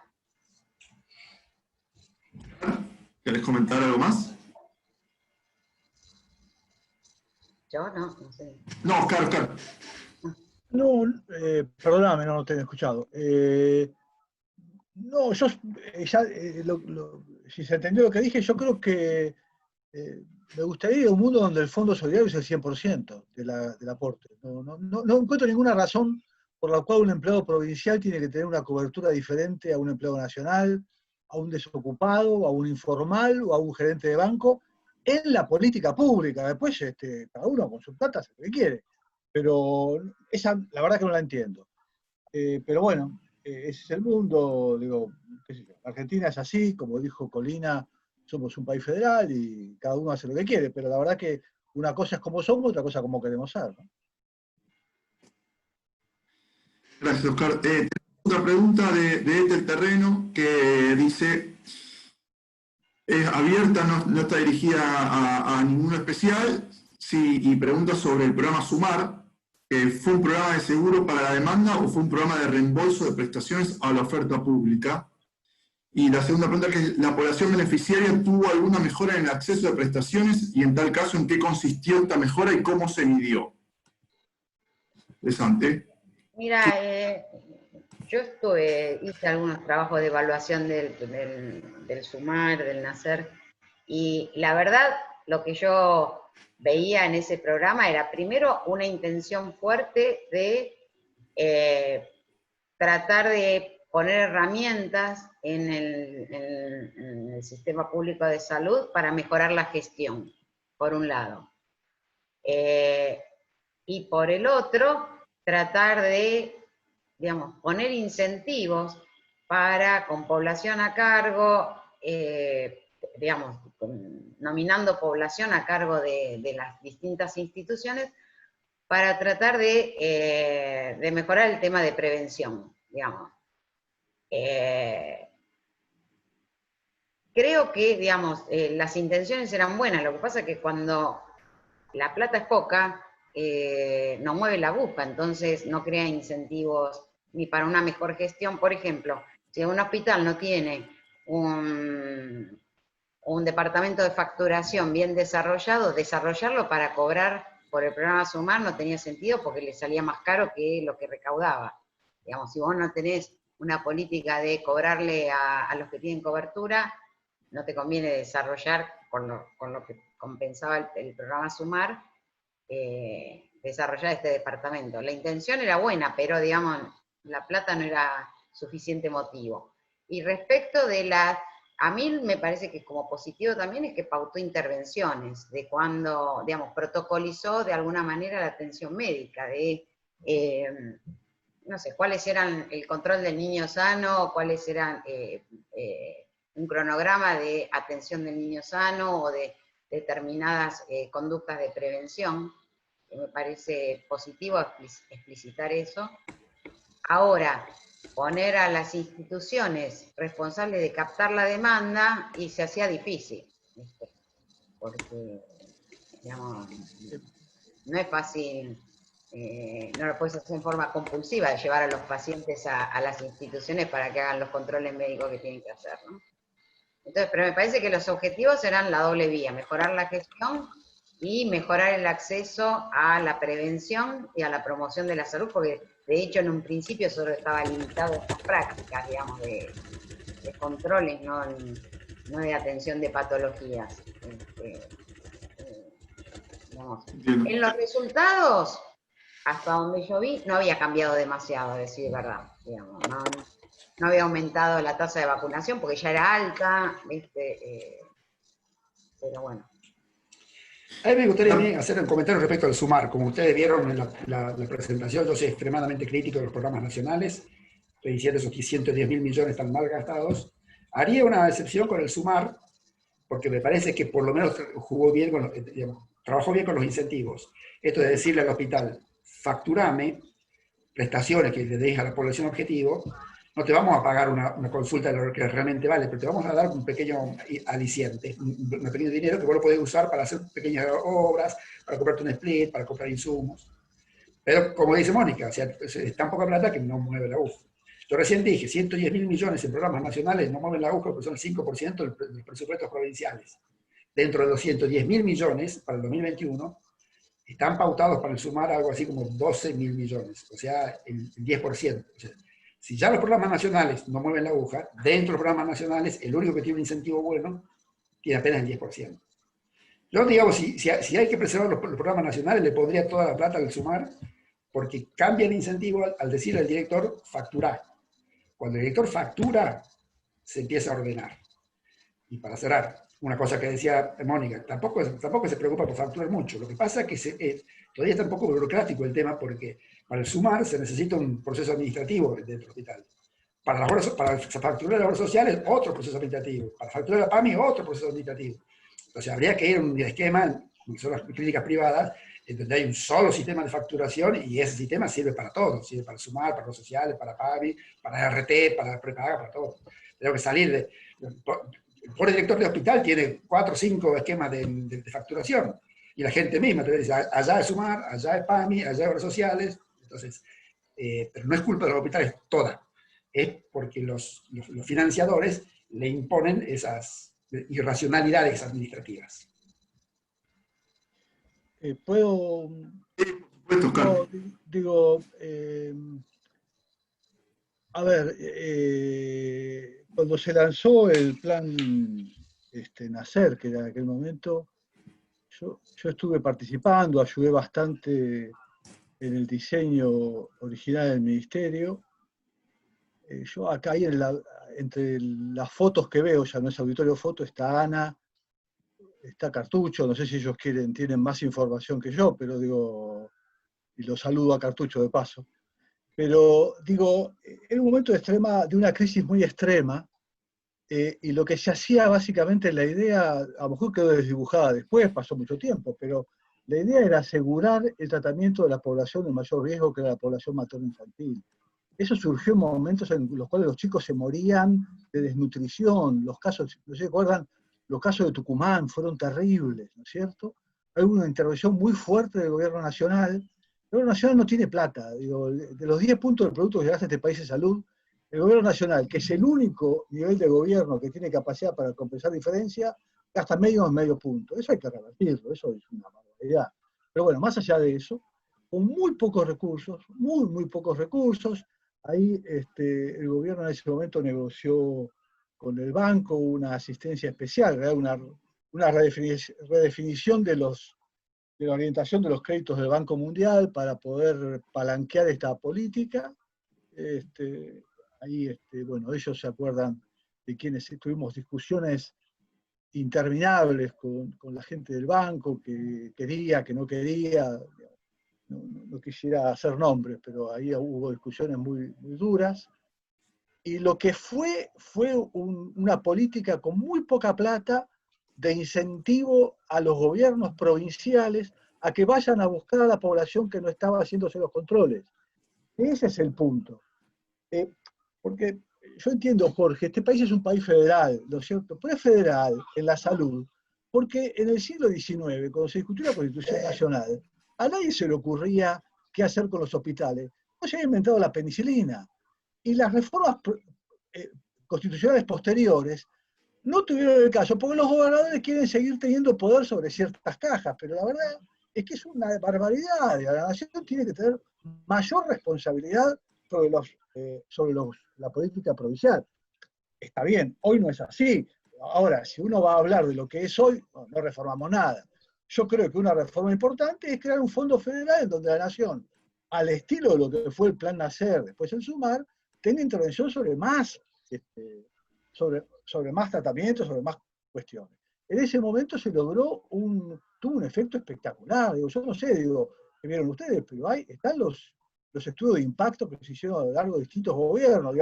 ¿Querés comentar algo más? Yo no sé. No, Oscar. No, perdóname, no te he escuchado. No, yo ya, si se entendió lo que dije, yo creo que me gustaría ir a un mundo donde el Fondo Solidario es el 100% del aporte. No encuentro ninguna razón por la cual un empleado provincial tiene que tener una cobertura diferente a un empleado nacional, a un desocupado, a un informal o a un gerente de banco, en la política pública. Después cada uno con su plata hace lo que quiere. Pero esa, la verdad que no la entiendo. Pero bueno, ese es el mundo, digo, qué sé yo. Argentina es así, como dijo Colina, somos un país federal y cada uno hace lo que quiere, pero la verdad que una cosa es como somos, otra cosa como queremos ser, ¿no? Gracias, Oscar. Tenemos otra pregunta de Ethel Terreno que dice, es abierta, no está dirigida a ninguno especial, sí, y pregunta sobre el programa Sumar, que ¿fue un programa de seguro para la demanda o fue un programa de reembolso de prestaciones a la oferta pública? Y la segunda pregunta que es, ¿la población beneficiaria tuvo alguna mejora en el acceso a prestaciones y en tal caso en qué consistió esta mejora y cómo se midió? Interesante. Mira, yo hice algunos trabajos de evaluación del SUMAR, del NACER, y la verdad, lo que yo veía en ese programa era primero una intención fuerte de tratar de poner herramientas en el sistema público de salud para mejorar la gestión, por un lado. Y por el otro, tratar de, digamos, poner incentivos para, con población a cargo, digamos, nominando población a cargo de las distintas instituciones, para tratar de mejorar el tema de prevención, digamos. Creo que, digamos, las intenciones eran buenas, lo que pasa es que cuando la plata es poca, no mueve la aguja, entonces no crea incentivos ni para una mejor gestión. Por ejemplo, si un hospital no tiene un departamento de facturación bien desarrollado, desarrollarlo para cobrar por el programa Sumar no tenía sentido porque le salía más caro que lo que recaudaba. Digamos, si vos no tenés una política de cobrarle a los que tienen cobertura, no te conviene desarrollar con lo que compensaba el programa Sumar, desarrollar este departamento. La intención era buena, pero digamos, la plata no era suficiente motivo. Y respecto de a mí me parece que como positivo también es que pautó intervenciones, de cuando, digamos, protocolizó de alguna manera la atención médica, de, no sé, cuáles eran el control del niño sano, cuáles eran un cronograma de atención del niño sano o de determinadas conductas de prevención. Me parece positivo explicitar eso. Ahora, poner a las instituciones responsables de captar la demanda y se hacía difícil, ¿viste? Porque, digamos, no es fácil, no lo puedes hacer en forma compulsiva, de llevar a los pacientes a las instituciones para que hagan los controles médicos que tienen que hacer, ¿no? Entonces, pero me parece que los objetivos eran la doble vía, mejorar la gestión y mejorar el acceso a la prevención y a la promoción de la salud, porque de hecho en un principio solo estaba limitado a estas prácticas, digamos, de controles, no de atención de patologías. Digamos. En los resultados, hasta donde yo vi, no había cambiado demasiado, a decir verdad, digamos, no había aumentado la tasa de vacunación porque ya era alta, pero bueno. A mí me gustaría hacer un comentario respecto al SUMAR. Como ustedes vieron en la presentación, yo soy extremadamente crítico de los programas nacionales. Estoy diciendo esos 110.000 millones tan mal gastados. Haría una excepción con el SUMAR, porque me parece que por lo menos jugó bien trabajó bien con los incentivos. Esto de decirle al hospital, facturame prestaciones que le dejes a la población objetivo, no te vamos a pagar una consulta de lo que realmente vale, pero te vamos a dar un pequeño aliciente, un pequeño dinero que vos lo podés usar para hacer pequeñas obras, para comprarte un split, para comprar insumos. Pero como dice Mónica, o sea, es tan poca plata que no mueve la aguja. Yo recién dije, 110.000 millones en programas nacionales no mueven la aguja porque son el 5% de los presupuestos provinciales. Dentro de los 110.000 millones para el 2021, están pautados para el SUMAR algo así como 12.000 millones, o sea, el 10%. O sea, si ya los programas nacionales no mueven la aguja, dentro de los programas nacionales, el único que tiene un incentivo bueno tiene apenas el 10%. Yo, digamos, si hay que preservar los programas nacionales, le pondría toda la plata al SUMAR, porque cambia el incentivo al decirle al director, facturar. Cuando el director factura, se empieza a ordenar. Y para cerrar, una cosa que decía Mónica, tampoco se preocupa por facturar mucho. Lo que pasa es que todavía está un poco burocrático el tema, porque para el SUMAR se necesita un proceso administrativo dentro del hospital. Para facturar las obras sociales, otro proceso administrativo. Para facturar la PAMI, otro proceso administrativo. Entonces habría que ir a un esquema, que son las clínicas privadas, en donde hay un solo sistema de facturación y ese sistema sirve para todo. Sirve para el SUMAR, para los sociales, para PAMI, para RT, para prepaga, para todo. Tengo que salir de... El pobre director de hospital tiene 4 o 5 esquemas de facturación. Y la gente misma te dice, allá es SUMAR, allá es PAMI, allá es obras sociales. Entonces, pero no es culpa de los hospitales toda. Es porque los financiadores le imponen esas irracionalidades administrativas. ¿Puedo? Puedes tocar. No, digo, a ver, cuando se lanzó el plan Nacer, que era en aquel momento, yo estuve participando, ayudé bastante en el diseño original del ministerio. Yo acá ahí entre las fotos que veo, ya no es auditorio foto, está Ana, está Cartucho, no sé si ellos tienen más información que yo, pero digo, y lo saludo a Cartucho de paso. Pero digo, era un momento de una crisis muy extrema, y lo que se hacía básicamente, la idea, a lo mejor quedó desdibujada después, pasó mucho tiempo, pero la idea era asegurar el tratamiento de la población de mayor riesgo, que era la población materno-infantil. Eso surgió en momentos en los cuales los chicos se morían de desnutrición. Los casos, no sé si recuerdan, los casos de Tucumán fueron terribles, ¿no es cierto? Hay una intervención muy fuerte del gobierno nacional. El gobierno nacional no tiene plata. Digo, de los 10 puntos del producto que gasta este país de salud, el gobierno nacional, que es el único nivel de gobierno que tiene capacidad para compensar diferencia, gasta medio punto. Eso hay que revertirlo, eso es una barbaridad. Pero bueno, más allá de eso, con muy pocos recursos, muy pocos recursos, ahí el gobierno en ese momento negoció con el banco una asistencia especial, una redefinición de la orientación de los créditos del Banco Mundial para poder palanquear esta política. Ahí, bueno, ellos se acuerdan de quienes tuvimos discusiones interminables con la gente del banco, que quería, que no quería. No quisiera hacer nombres, pero ahí hubo discusiones muy duras. Y lo que fue una política con muy poca plata de incentivo a los gobiernos provinciales a que vayan a buscar a la población que no estaba haciéndose los controles. Ese es el punto. Porque yo entiendo, Jorge, este país es un país federal, ¿no es cierto? Pero es federal en la salud, porque en el siglo XIX, cuando se discutió la Constitución Nacional, a nadie se le ocurría qué hacer con los hospitales. No se había inventado la penicilina. Y las reformas constitucionales posteriores no tuvieron el caso, porque los gobernadores quieren seguir teniendo poder sobre ciertas cajas, pero la verdad es que es una barbaridad. La nación tiene que tener mayor responsabilidad sobre la política provincial. Está bien, hoy no es así. Ahora, si uno va a hablar de lo que es hoy, no reformamos nada. Yo creo que una reforma importante es crear un fondo federal en donde la nación, al estilo de lo que fue el Plan Nacer, después el SUMAR, tenga intervención sobre más tratamientos, sobre más cuestiones. En ese momento se logró tuvo un efecto espectacular. Digo, yo no sé, que vieron ustedes, pero están los estudios de impacto que se hicieron a lo largo de distintos gobiernos.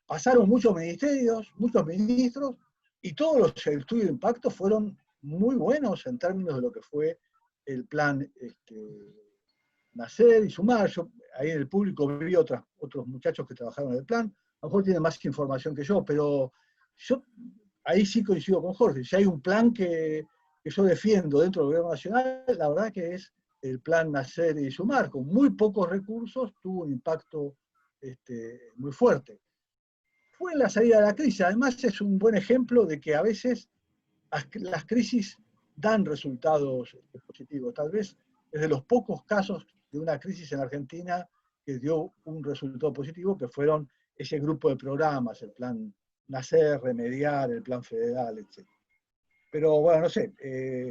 Pasaron muchos ministerios, muchos ministros, y todos los estudios de impacto fueron muy buenos en términos de lo que fue el plan Nacer y SUMAR. Yo ahí en el público vi otros muchachos que trabajaron en el plan, a lo mejor tienen más información que yo, pero yo ahí sí coincido con Jorge. Si hay un plan que yo defiendo dentro del gobierno nacional, la verdad que es el plan Nacer y SUMAR. Con muy pocos recursos tuvo un impacto muy fuerte. Fue en la salida de la crisis. Además es un buen ejemplo de que a veces las crisis dan resultados positivos. Tal vez es de los pocos casos de una crisis en Argentina que dio un resultado positivo, que fueron ese grupo de programas, el plan Nacer, Remediar, el plan federal, etc. Pero bueno, no sé,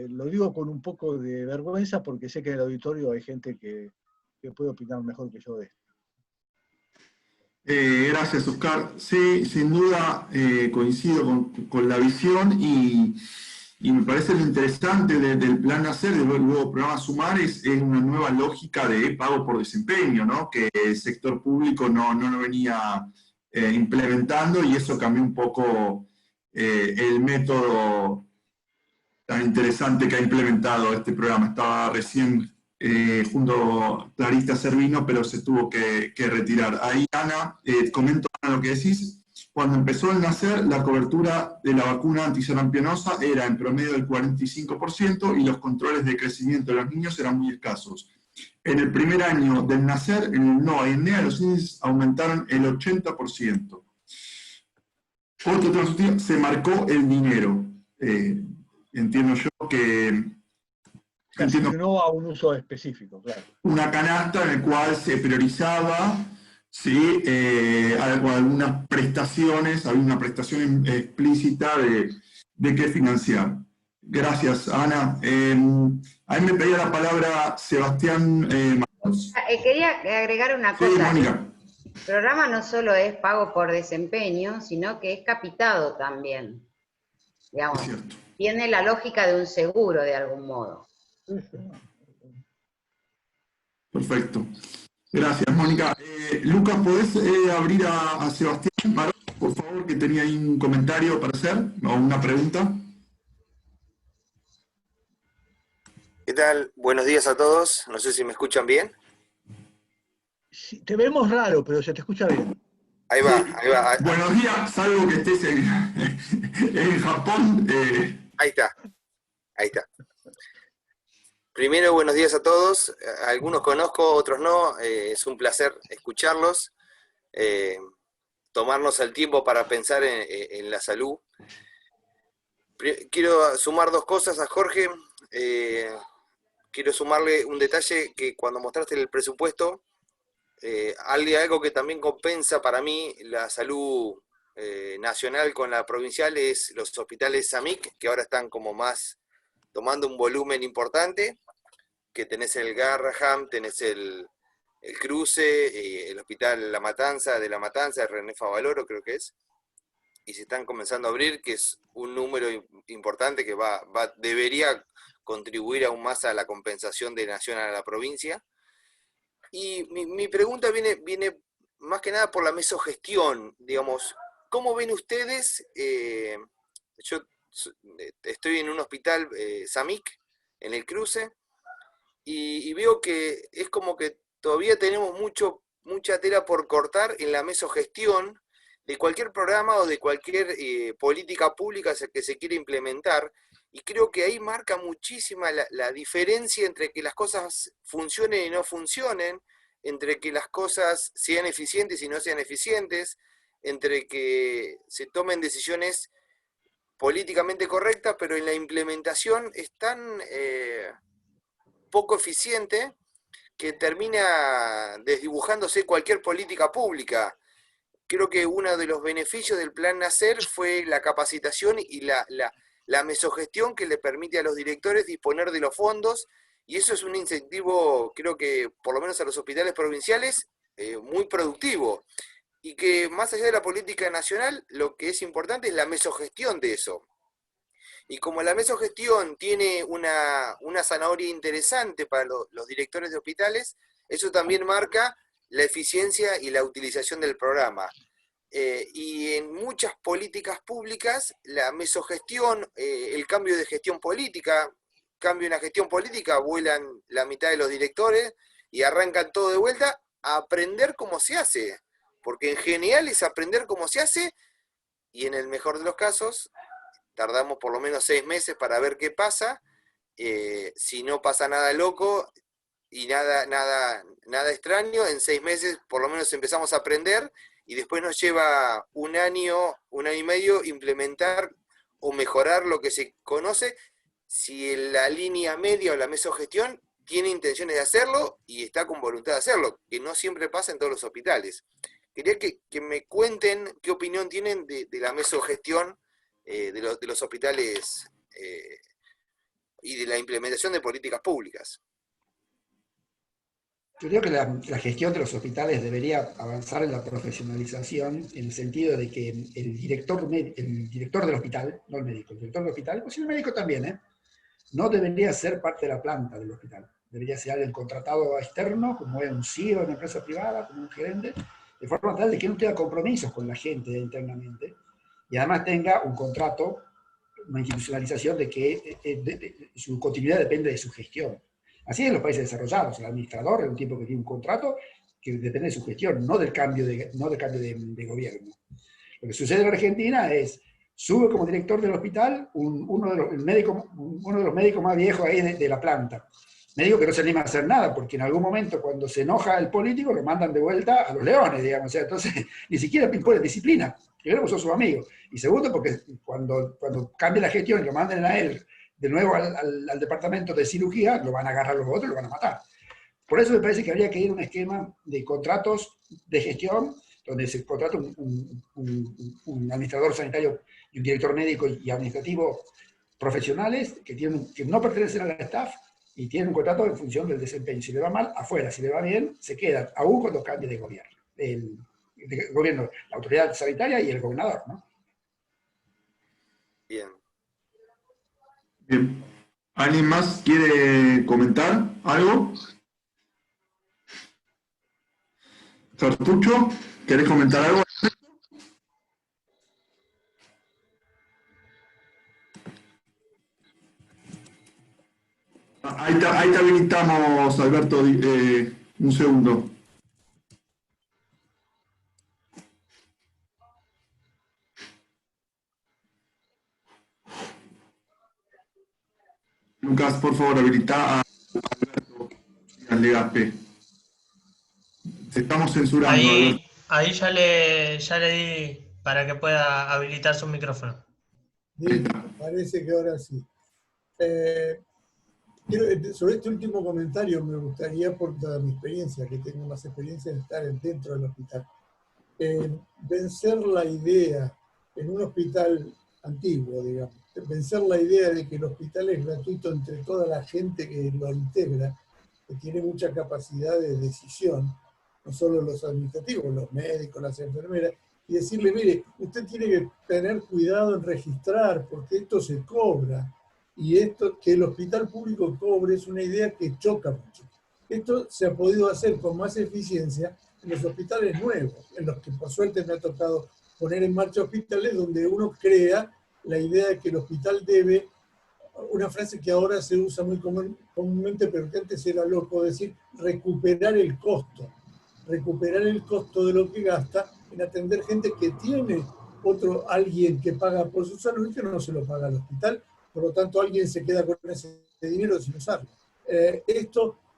lo digo con un poco de vergüenza porque sé que en el auditorio hay gente que puede opinar mejor que yo de esto. Gracias, Oscar. Sí, sin duda coincido con la visión y Y me parece lo interesante del Plan Nacer, del nuevo programa Sumar, es una nueva lógica de pago por desempeño, ¿no? Que el sector público no lo venía implementando, y eso cambió un poco el método tan interesante que ha implementado este programa. Estaba recién junto a Clarista Servino, pero se tuvo que retirar. Ahí, Ana, comento lo que decís. Cuando empezó el Nacer, la cobertura de la vacuna antisarampionosa era en promedio del 45% y los controles de crecimiento de los niños eran muy escasos. En el primer año del Nacer, en el NOA y en NEA, los índices aumentaron el 80%. Otro tema, se marcó el dinero. Entiendo yo que... Se asignó a un uso específico, claro. Una canasta en la cual se priorizaba, ¿sí? Algunas prestaciones, había una prestación explícita de qué financiar. Gracias, Ana. A mí me pedía la palabra Sebastián Matos. Quería agregar una Sí, cosa. Mónica. El programa no solo es pago por desempeño, sino que es capitado también. Digamos, Es cierto. tiene la lógica de un seguro de algún modo. Perfecto. Gracias, Mónica. Lucas, ¿podés abrir a Sebastián Matos, por favor, que tenía ahí un comentario para hacer o una pregunta? ¿Qué tal? Buenos días a todos. No sé si me escuchan bien. Sí, te vemos raro, pero se te escucha bien. Ahí va, Sí. ahí va. Buenos días, salvo que estés en Japón. Ahí está, ahí está. Primero, buenos días a todos. Algunos conozco, otros no. Es un placer escucharlos. Tomarnos el tiempo para pensar en la salud. Quiero sumar dos cosas a Jorge. Quiero sumarle un detalle que cuando mostraste el presupuesto, algo que también compensa para mí la salud nacional con la provincial es los hospitales SAMIC, que ahora están como más tomando un volumen importante, que tenés el Garraham, tenés el Cruce, el hospital La Matanza, de René Favaloro creo que es, y se están comenzando a abrir, que es un número importante que debería contribuir aún más a la compensación de nación a la provincia. Y mi pregunta viene más que nada por la mesogestión, digamos. ¿Cómo ven ustedes? Yo estoy en un hospital SAMIC, en el Cruce, y veo que es como que todavía tenemos mucha tela por cortar en la mesogestión de cualquier programa o de cualquier política pública que se quiere implementar. Y creo que ahí marca muchísima la diferencia entre que las cosas funcionen y no funcionen, entre que las cosas sean eficientes y no sean eficientes, entre que se tomen decisiones políticamente correctas, pero en la implementación es tan poco eficiente que termina desdibujándose cualquier política pública. Creo que uno de los beneficios del Plan Nacer fue la capacitación y la mesogestión que le permite a los directores disponer de los fondos, y eso es un incentivo, creo que por lo menos a los hospitales provinciales, muy productivo, y que más allá de la política nacional, lo que es importante es la mesogestión de eso. Y como la mesogestión tiene una zanahoria interesante para los directores de hospitales, eso también marca la eficiencia y la utilización del programa. Y en muchas políticas públicas, la mesogestión, el cambio de gestión política, cambio una gestión política, vuelan la mitad de los directores y arrancan todo de vuelta a aprender cómo se hace. Porque en general es aprender cómo se hace, y en el mejor de los casos, tardamos por lo menos 6 meses para ver qué pasa. Si no pasa nada loco y nada extraño, en 6 meses por lo menos empezamos a aprender, y después nos lleva un año y medio implementar o mejorar lo que se conoce, si la línea media o la mesogestión tiene intenciones de hacerlo y está con voluntad de hacerlo, que no siempre pasa en todos los hospitales. Quería que me cuenten qué opinión tienen de la mesogestión de los hospitales y de la implementación de políticas públicas. Yo creo que la gestión de los hospitales debería avanzar en la profesionalización, en el sentido de que el director del hospital, no el médico, el director del hospital, pues el médico también, no debería ser parte de la planta del hospital. Debería ser alguien contratado externo, como es un CEO de una empresa privada, como un gerente, de forma tal de que no tenga compromisos con la gente internamente, y además tenga un contrato, una institucionalización de que su continuidad depende de su gestión. Así es en los países desarrollados. El administrador es un tipo que tiene un contrato que depende de su gestión, no del cambio de gobierno. Lo que sucede en Argentina es, sube como director del hospital uno de los médicos más viejos ahí de la planta. Médico que no se anima a hacer nada, porque en algún momento cuando se enoja el político lo mandan de vuelta a los leones, digamos. O sea, entonces ni siquiera impone disciplina. Primero, pues sos su amigo. Y segundo, porque cuando cambie la gestión y lo manden a él de nuevo al departamento de cirugía, lo van a agarrar los otros y lo van a matar. Por eso me parece que habría que ir a un esquema de contratos de gestión, donde se contrata un administrador sanitario y un director médico y administrativo profesionales que no pertenecen a la staff y tienen un contrato en función del desempeño. Si le va mal, afuera. Si le va bien, se quedan, aún cuando cambie de gobierno. El gobierno, la autoridad sanitaria y el gobernador, ¿no? Bien. Bien. ¿Alguien más quiere comentar algo? Sartucho, ¿querés comentar algo? Ahí te habilitamos, Alberto, un segundo. Lucas, por favor, habilita a Alberto Legaspe. Te estamos censurando, Alberto. Ahí ya le di para que pueda habilitar su micrófono. Bien, parece que ahora sí. Sobre este último comentario me gustaría, por toda mi experiencia, que tengo más experiencia en estar dentro del hospital, vencer la idea en un hospital antiguo, digamos, vencer la idea de que el hospital es gratuito entre toda la gente que lo integra, que tiene mucha capacidad de decisión, no solo los administrativos, los médicos, las enfermeras, y decirle, mire, usted tiene que tener cuidado en registrar, porque esto se cobra, y esto, que el hospital público cobre, es una idea que choca mucho. Esto se ha podido hacer con más eficiencia en los hospitales nuevos, en los que por suerte me ha tocado poner en marcha hospitales donde uno crea la idea de que el hospital debe, una frase que ahora se usa muy comúnmente, pero que antes era loco, decir, recuperar el costo de lo que gasta en atender gente que tiene alguien que paga por su salud y que no se lo paga al hospital, por lo tanto alguien se queda con ese dinero sin usarlo.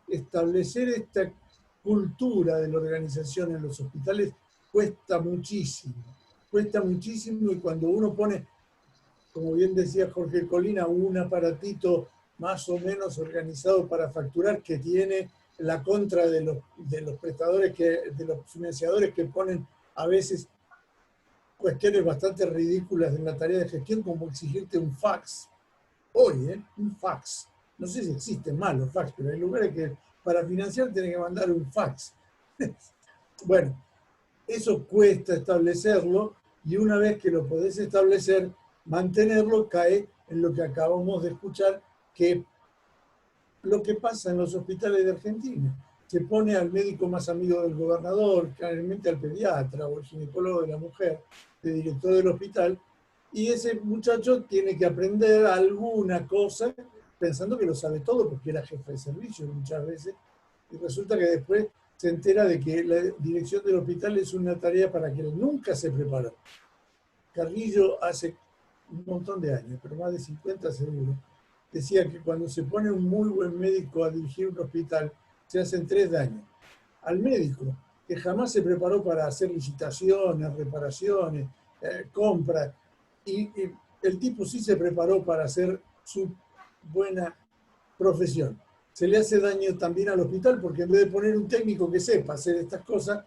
Establecer esta cultura de la organización en los hospitales cuesta muchísimo, y cuando uno pone, como bien decía Jorge Colina, un aparatito más o menos organizado para facturar que tiene la contra de los prestadores, de los financiadores que ponen a veces cuestiones bastante ridículas en la tarea de gestión, como exigirte un fax. Hoy, un fax. No sé si existen más los fax, pero hay lugares que para financiar tienen que mandar un fax. Bueno, eso cuesta establecerlo, y una vez que lo podés establecer, mantenerlo cae en lo que acabamos de escuchar, que lo que pasa en los hospitales de Argentina. Se pone al médico más amigo del gobernador, generalmente al pediatra o el ginecólogo de la mujer, de director del hospital, y ese muchacho tiene que aprender alguna cosa pensando que lo sabe todo porque era jefe de servicio muchas veces, y resulta que después se entera de que la dirección del hospital es una tarea para que él nunca se preparó. Carrillo hace un montón de años, pero más de 50 seguro, decía que cuando se pone un muy buen médico a dirigir un hospital, se hacen 3 daños. Al médico, que jamás se preparó para hacer licitaciones, reparaciones, compras, y el tipo sí se preparó para hacer su buena profesión. Se le hace daño también al hospital, porque en vez de poner un técnico que sepa hacer estas cosas,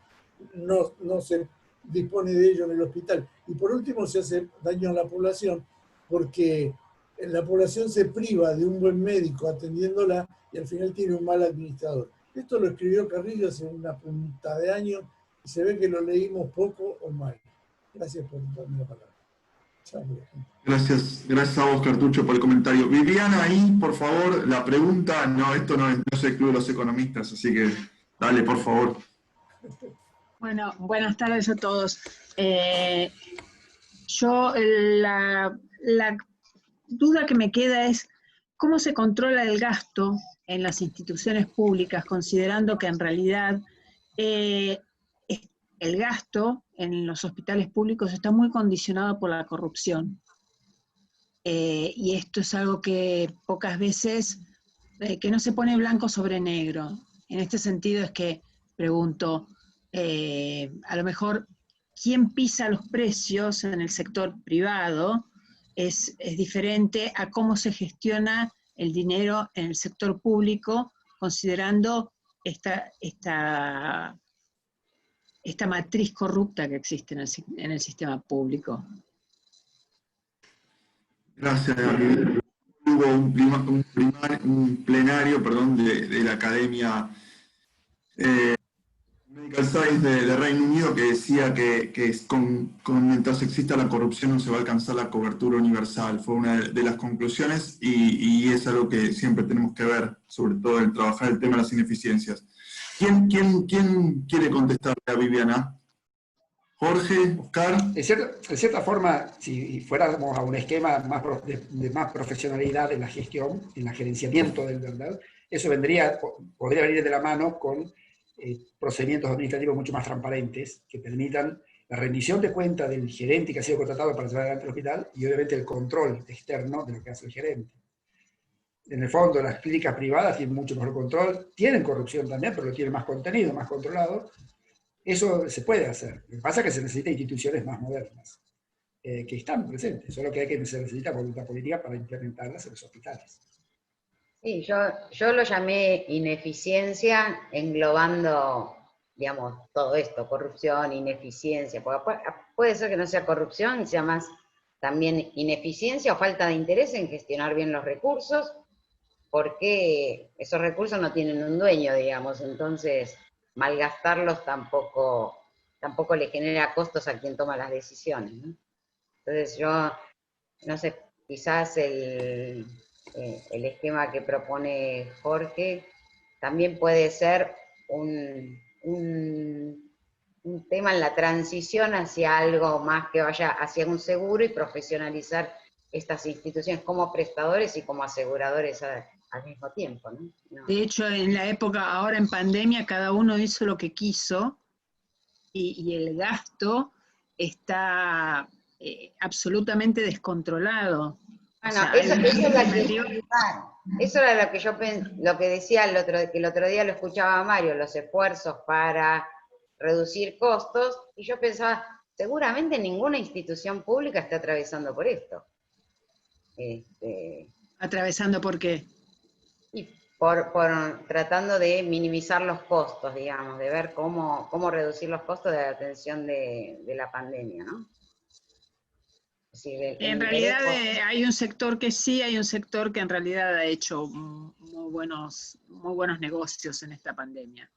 no se dispone de ello en el hospital. Y por último se hace daño a la población, porque la población se priva de un buen médico atendiéndola y al final tiene un mal administrador. Esto lo escribió Carrillo hace una punta de años y se ve que lo leímos poco o mal. Gracias por darme la palabra. Chao, Gracias a vos, Cartucho, por el comentario. Viviana, ahí, por favor, la pregunta, no, esto no se excluye a los economistas, así que dale, por favor. Bueno, buenas tardes a todos. La duda que me queda es cómo se controla el gasto en las instituciones públicas, considerando que en realidad el gasto en los hospitales públicos está muy condicionado por la corrupción. Y esto es algo que pocas veces, que no se pone blanco sobre negro. En este sentido es que pregunto, a lo mejor, ¿quién pisa los precios en el sector privado? Es diferente a cómo se gestiona el dinero en el sector público, considerando esta matriz corrupta que existe en el sistema público. Gracias, Gabriel. Hubo un plenario de la Academia Medical Science de Reino Unido que decía que mientras exista la corrupción no se va a alcanzar la cobertura universal. Fue una de las conclusiones y es algo que siempre tenemos que ver, sobre todo en trabajar el tema de las ineficiencias. ¿Quién quiere contestarle a Viviana? Jorge, Oscar. De cierta forma, si fuéramos a un esquema de más profesionalidad en la gestión, en el gerenciamiento del verdad, eso podría venir de la mano con procedimientos administrativos mucho más transparentes que permitan la rendición de cuenta del gerente que ha sido contratado para llevar adelante el hospital y obviamente el control externo de lo que hace el gerente. En el fondo, las clínicas privadas tienen mucho mejor control, tienen corrupción también, pero lo tienen más contenido, más controlado. Eso se puede hacer. Lo que pasa es que se necesitan instituciones más modernas, que están presentes, solo que se necesita voluntad política para implementarlas en los hospitales. Sí, yo lo llamé ineficiencia englobando, digamos, todo esto, corrupción, ineficiencia, porque puede ser que no sea corrupción, sea más también ineficiencia o falta de interés en gestionar bien los recursos, porque esos recursos no tienen un dueño, digamos, entonces malgastarlos tampoco le genera costos a quien toma las decisiones, ¿no? Entonces yo, no sé, quizás el esquema que propone Jorge también puede ser un tema en la transición hacia algo más que vaya hacia un seguro y profesionalizar estas instituciones como prestadores y como aseguradores al mismo tiempo, ¿no? De hecho, en la época, ahora en pandemia, cada uno hizo lo que quiso y el gasto está absolutamente descontrolado. Bueno, o sea, eso era lo que decía que el otro día lo escuchaba Mario, los esfuerzos para reducir costos, y yo pensaba, seguramente ninguna institución pública está atravesando por esto. ¿Atravesando por qué? Y por tratando de minimizar los costos, digamos, de ver cómo reducir los costos de la atención de la pandemia, ¿no? Es decir, en realidad hay un sector que sí, hay un sector que en realidad ha hecho muy buenos negocios en esta pandemia.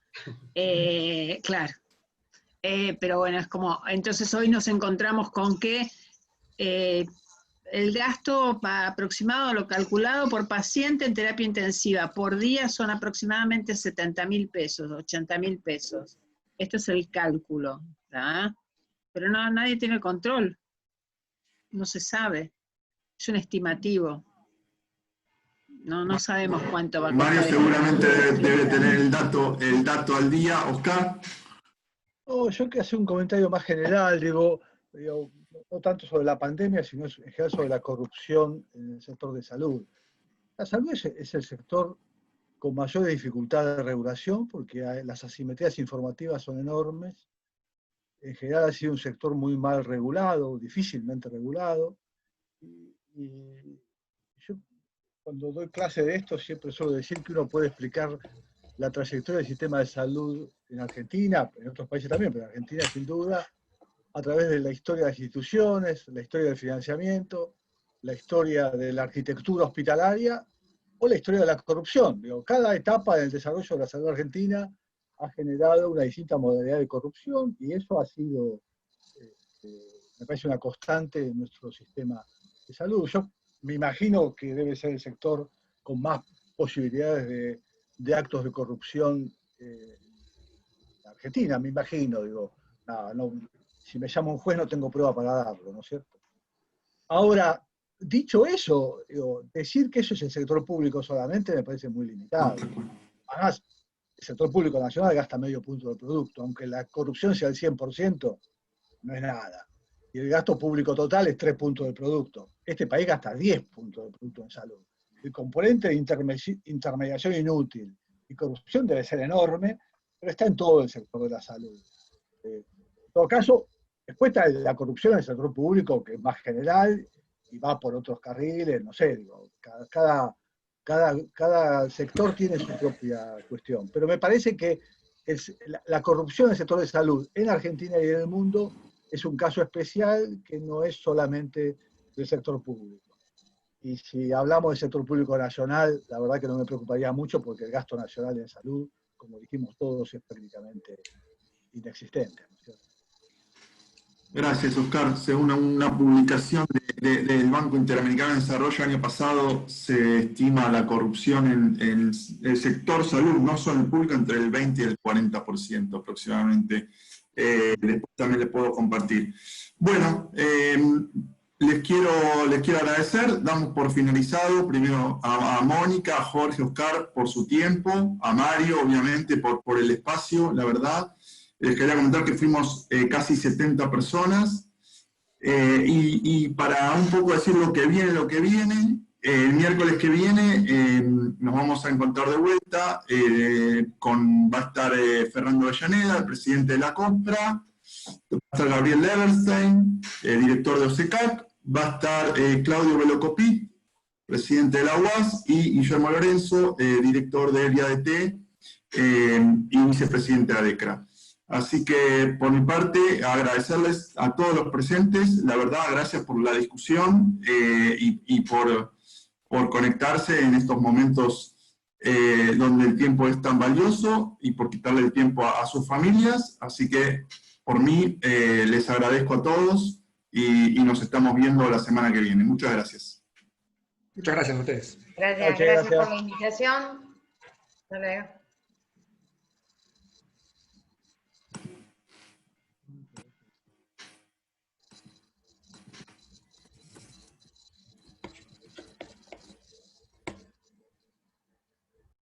Claro. Pero bueno, es como, entonces hoy nos encontramos con que el gasto aproximado, lo calculado por paciente en terapia intensiva por día son aproximadamente 70.000 pesos, 80.000 pesos. Esto es el cálculo, ¿tá? Pero nadie tiene control. No se sabe. Es un estimativo. No sabemos cuánto va a costar. Mario seguramente debe tener el dato al día. Oscar. No, yo quiero hacer un comentario más general, digo, no tanto sobre la pandemia, sino en general sobre la corrupción en el sector de salud. La salud es el sector con mayor dificultad de regulación porque las asimetrías informativas son enormes. En general ha sido un sector muy mal regulado, difícilmente regulado. Y yo cuando doy clase de esto siempre suelo decir que uno puede explicar la trayectoria del sistema de salud en Argentina, en otros países también, pero en Argentina sin duda, a través de la historia de las instituciones, la historia del financiamiento, la historia de la arquitectura hospitalaria o la historia de la corrupción. Digo, cada etapa del desarrollo de la salud argentina ha generado una distinta modalidad de corrupción y eso ha sido, me parece, una constante en nuestro sistema de salud. Yo me imagino que debe ser el sector con más posibilidades de actos de corrupción en Argentina, me imagino. Digo, si me llama un juez no tengo prueba para darlo, ¿no es cierto? Ahora, dicho eso, digo, decir que eso es el sector público solamente me parece muy limitado. Además, el sector público nacional gasta medio punto del producto, aunque la corrupción sea el 100%, no es nada. Y el gasto público total es 3 puntos del producto. Este país gasta 10 puntos del producto en salud. El componente de intermediación inútil y corrupción debe ser enorme, pero está en todo el sector de la salud. En todo caso, después está la corrupción en el sector público, que es más general y va por otros carriles, no sé, digo, cada sector tiene su propia cuestión. Pero me parece que la corrupción en el sector de salud en Argentina y en el mundo es un caso especial que no es solamente del sector público. Y si hablamos del sector público nacional, la verdad que no me preocuparía mucho porque el gasto nacional en salud, como dijimos todos, es prácticamente inexistente, ¿no es cierto? Gracias, Oscar. Según una publicación del Banco Interamericano de Desarrollo el año pasado, se estima la corrupción en el sector salud, no solo en el público, entre el 20 y el 40% aproximadamente. Después también les puedo compartir. Bueno, les quiero agradecer. Damos por finalizado primero a Mónica, a Jorge, a Oscar por su tiempo, a Mario, obviamente, por el espacio, la verdad. Les quería comentar que fuimos casi 70 personas y para un poco decir lo que viene, el miércoles que viene nos vamos a encontrar de vuelta, va a estar Fernando Avellaneda, el presidente de la Compra, va a estar Gabriel Leverstein, director de OSECAC, va a estar Claudio Velocopit, presidente de la UAS, y Guillermo Lorenzo, director de IADT y vicepresidente de ADECRA. Así que, por mi parte, agradecerles a todos los presentes. La verdad, gracias por la discusión y por conectarse en estos momentos donde el tiempo es tan valioso y por quitarle el tiempo a sus familias. Así que, por mí, les agradezco a todos y nos estamos viendo la semana que viene. Muchas gracias. Muchas gracias a ustedes. Gracias por la invitación. Hasta luego.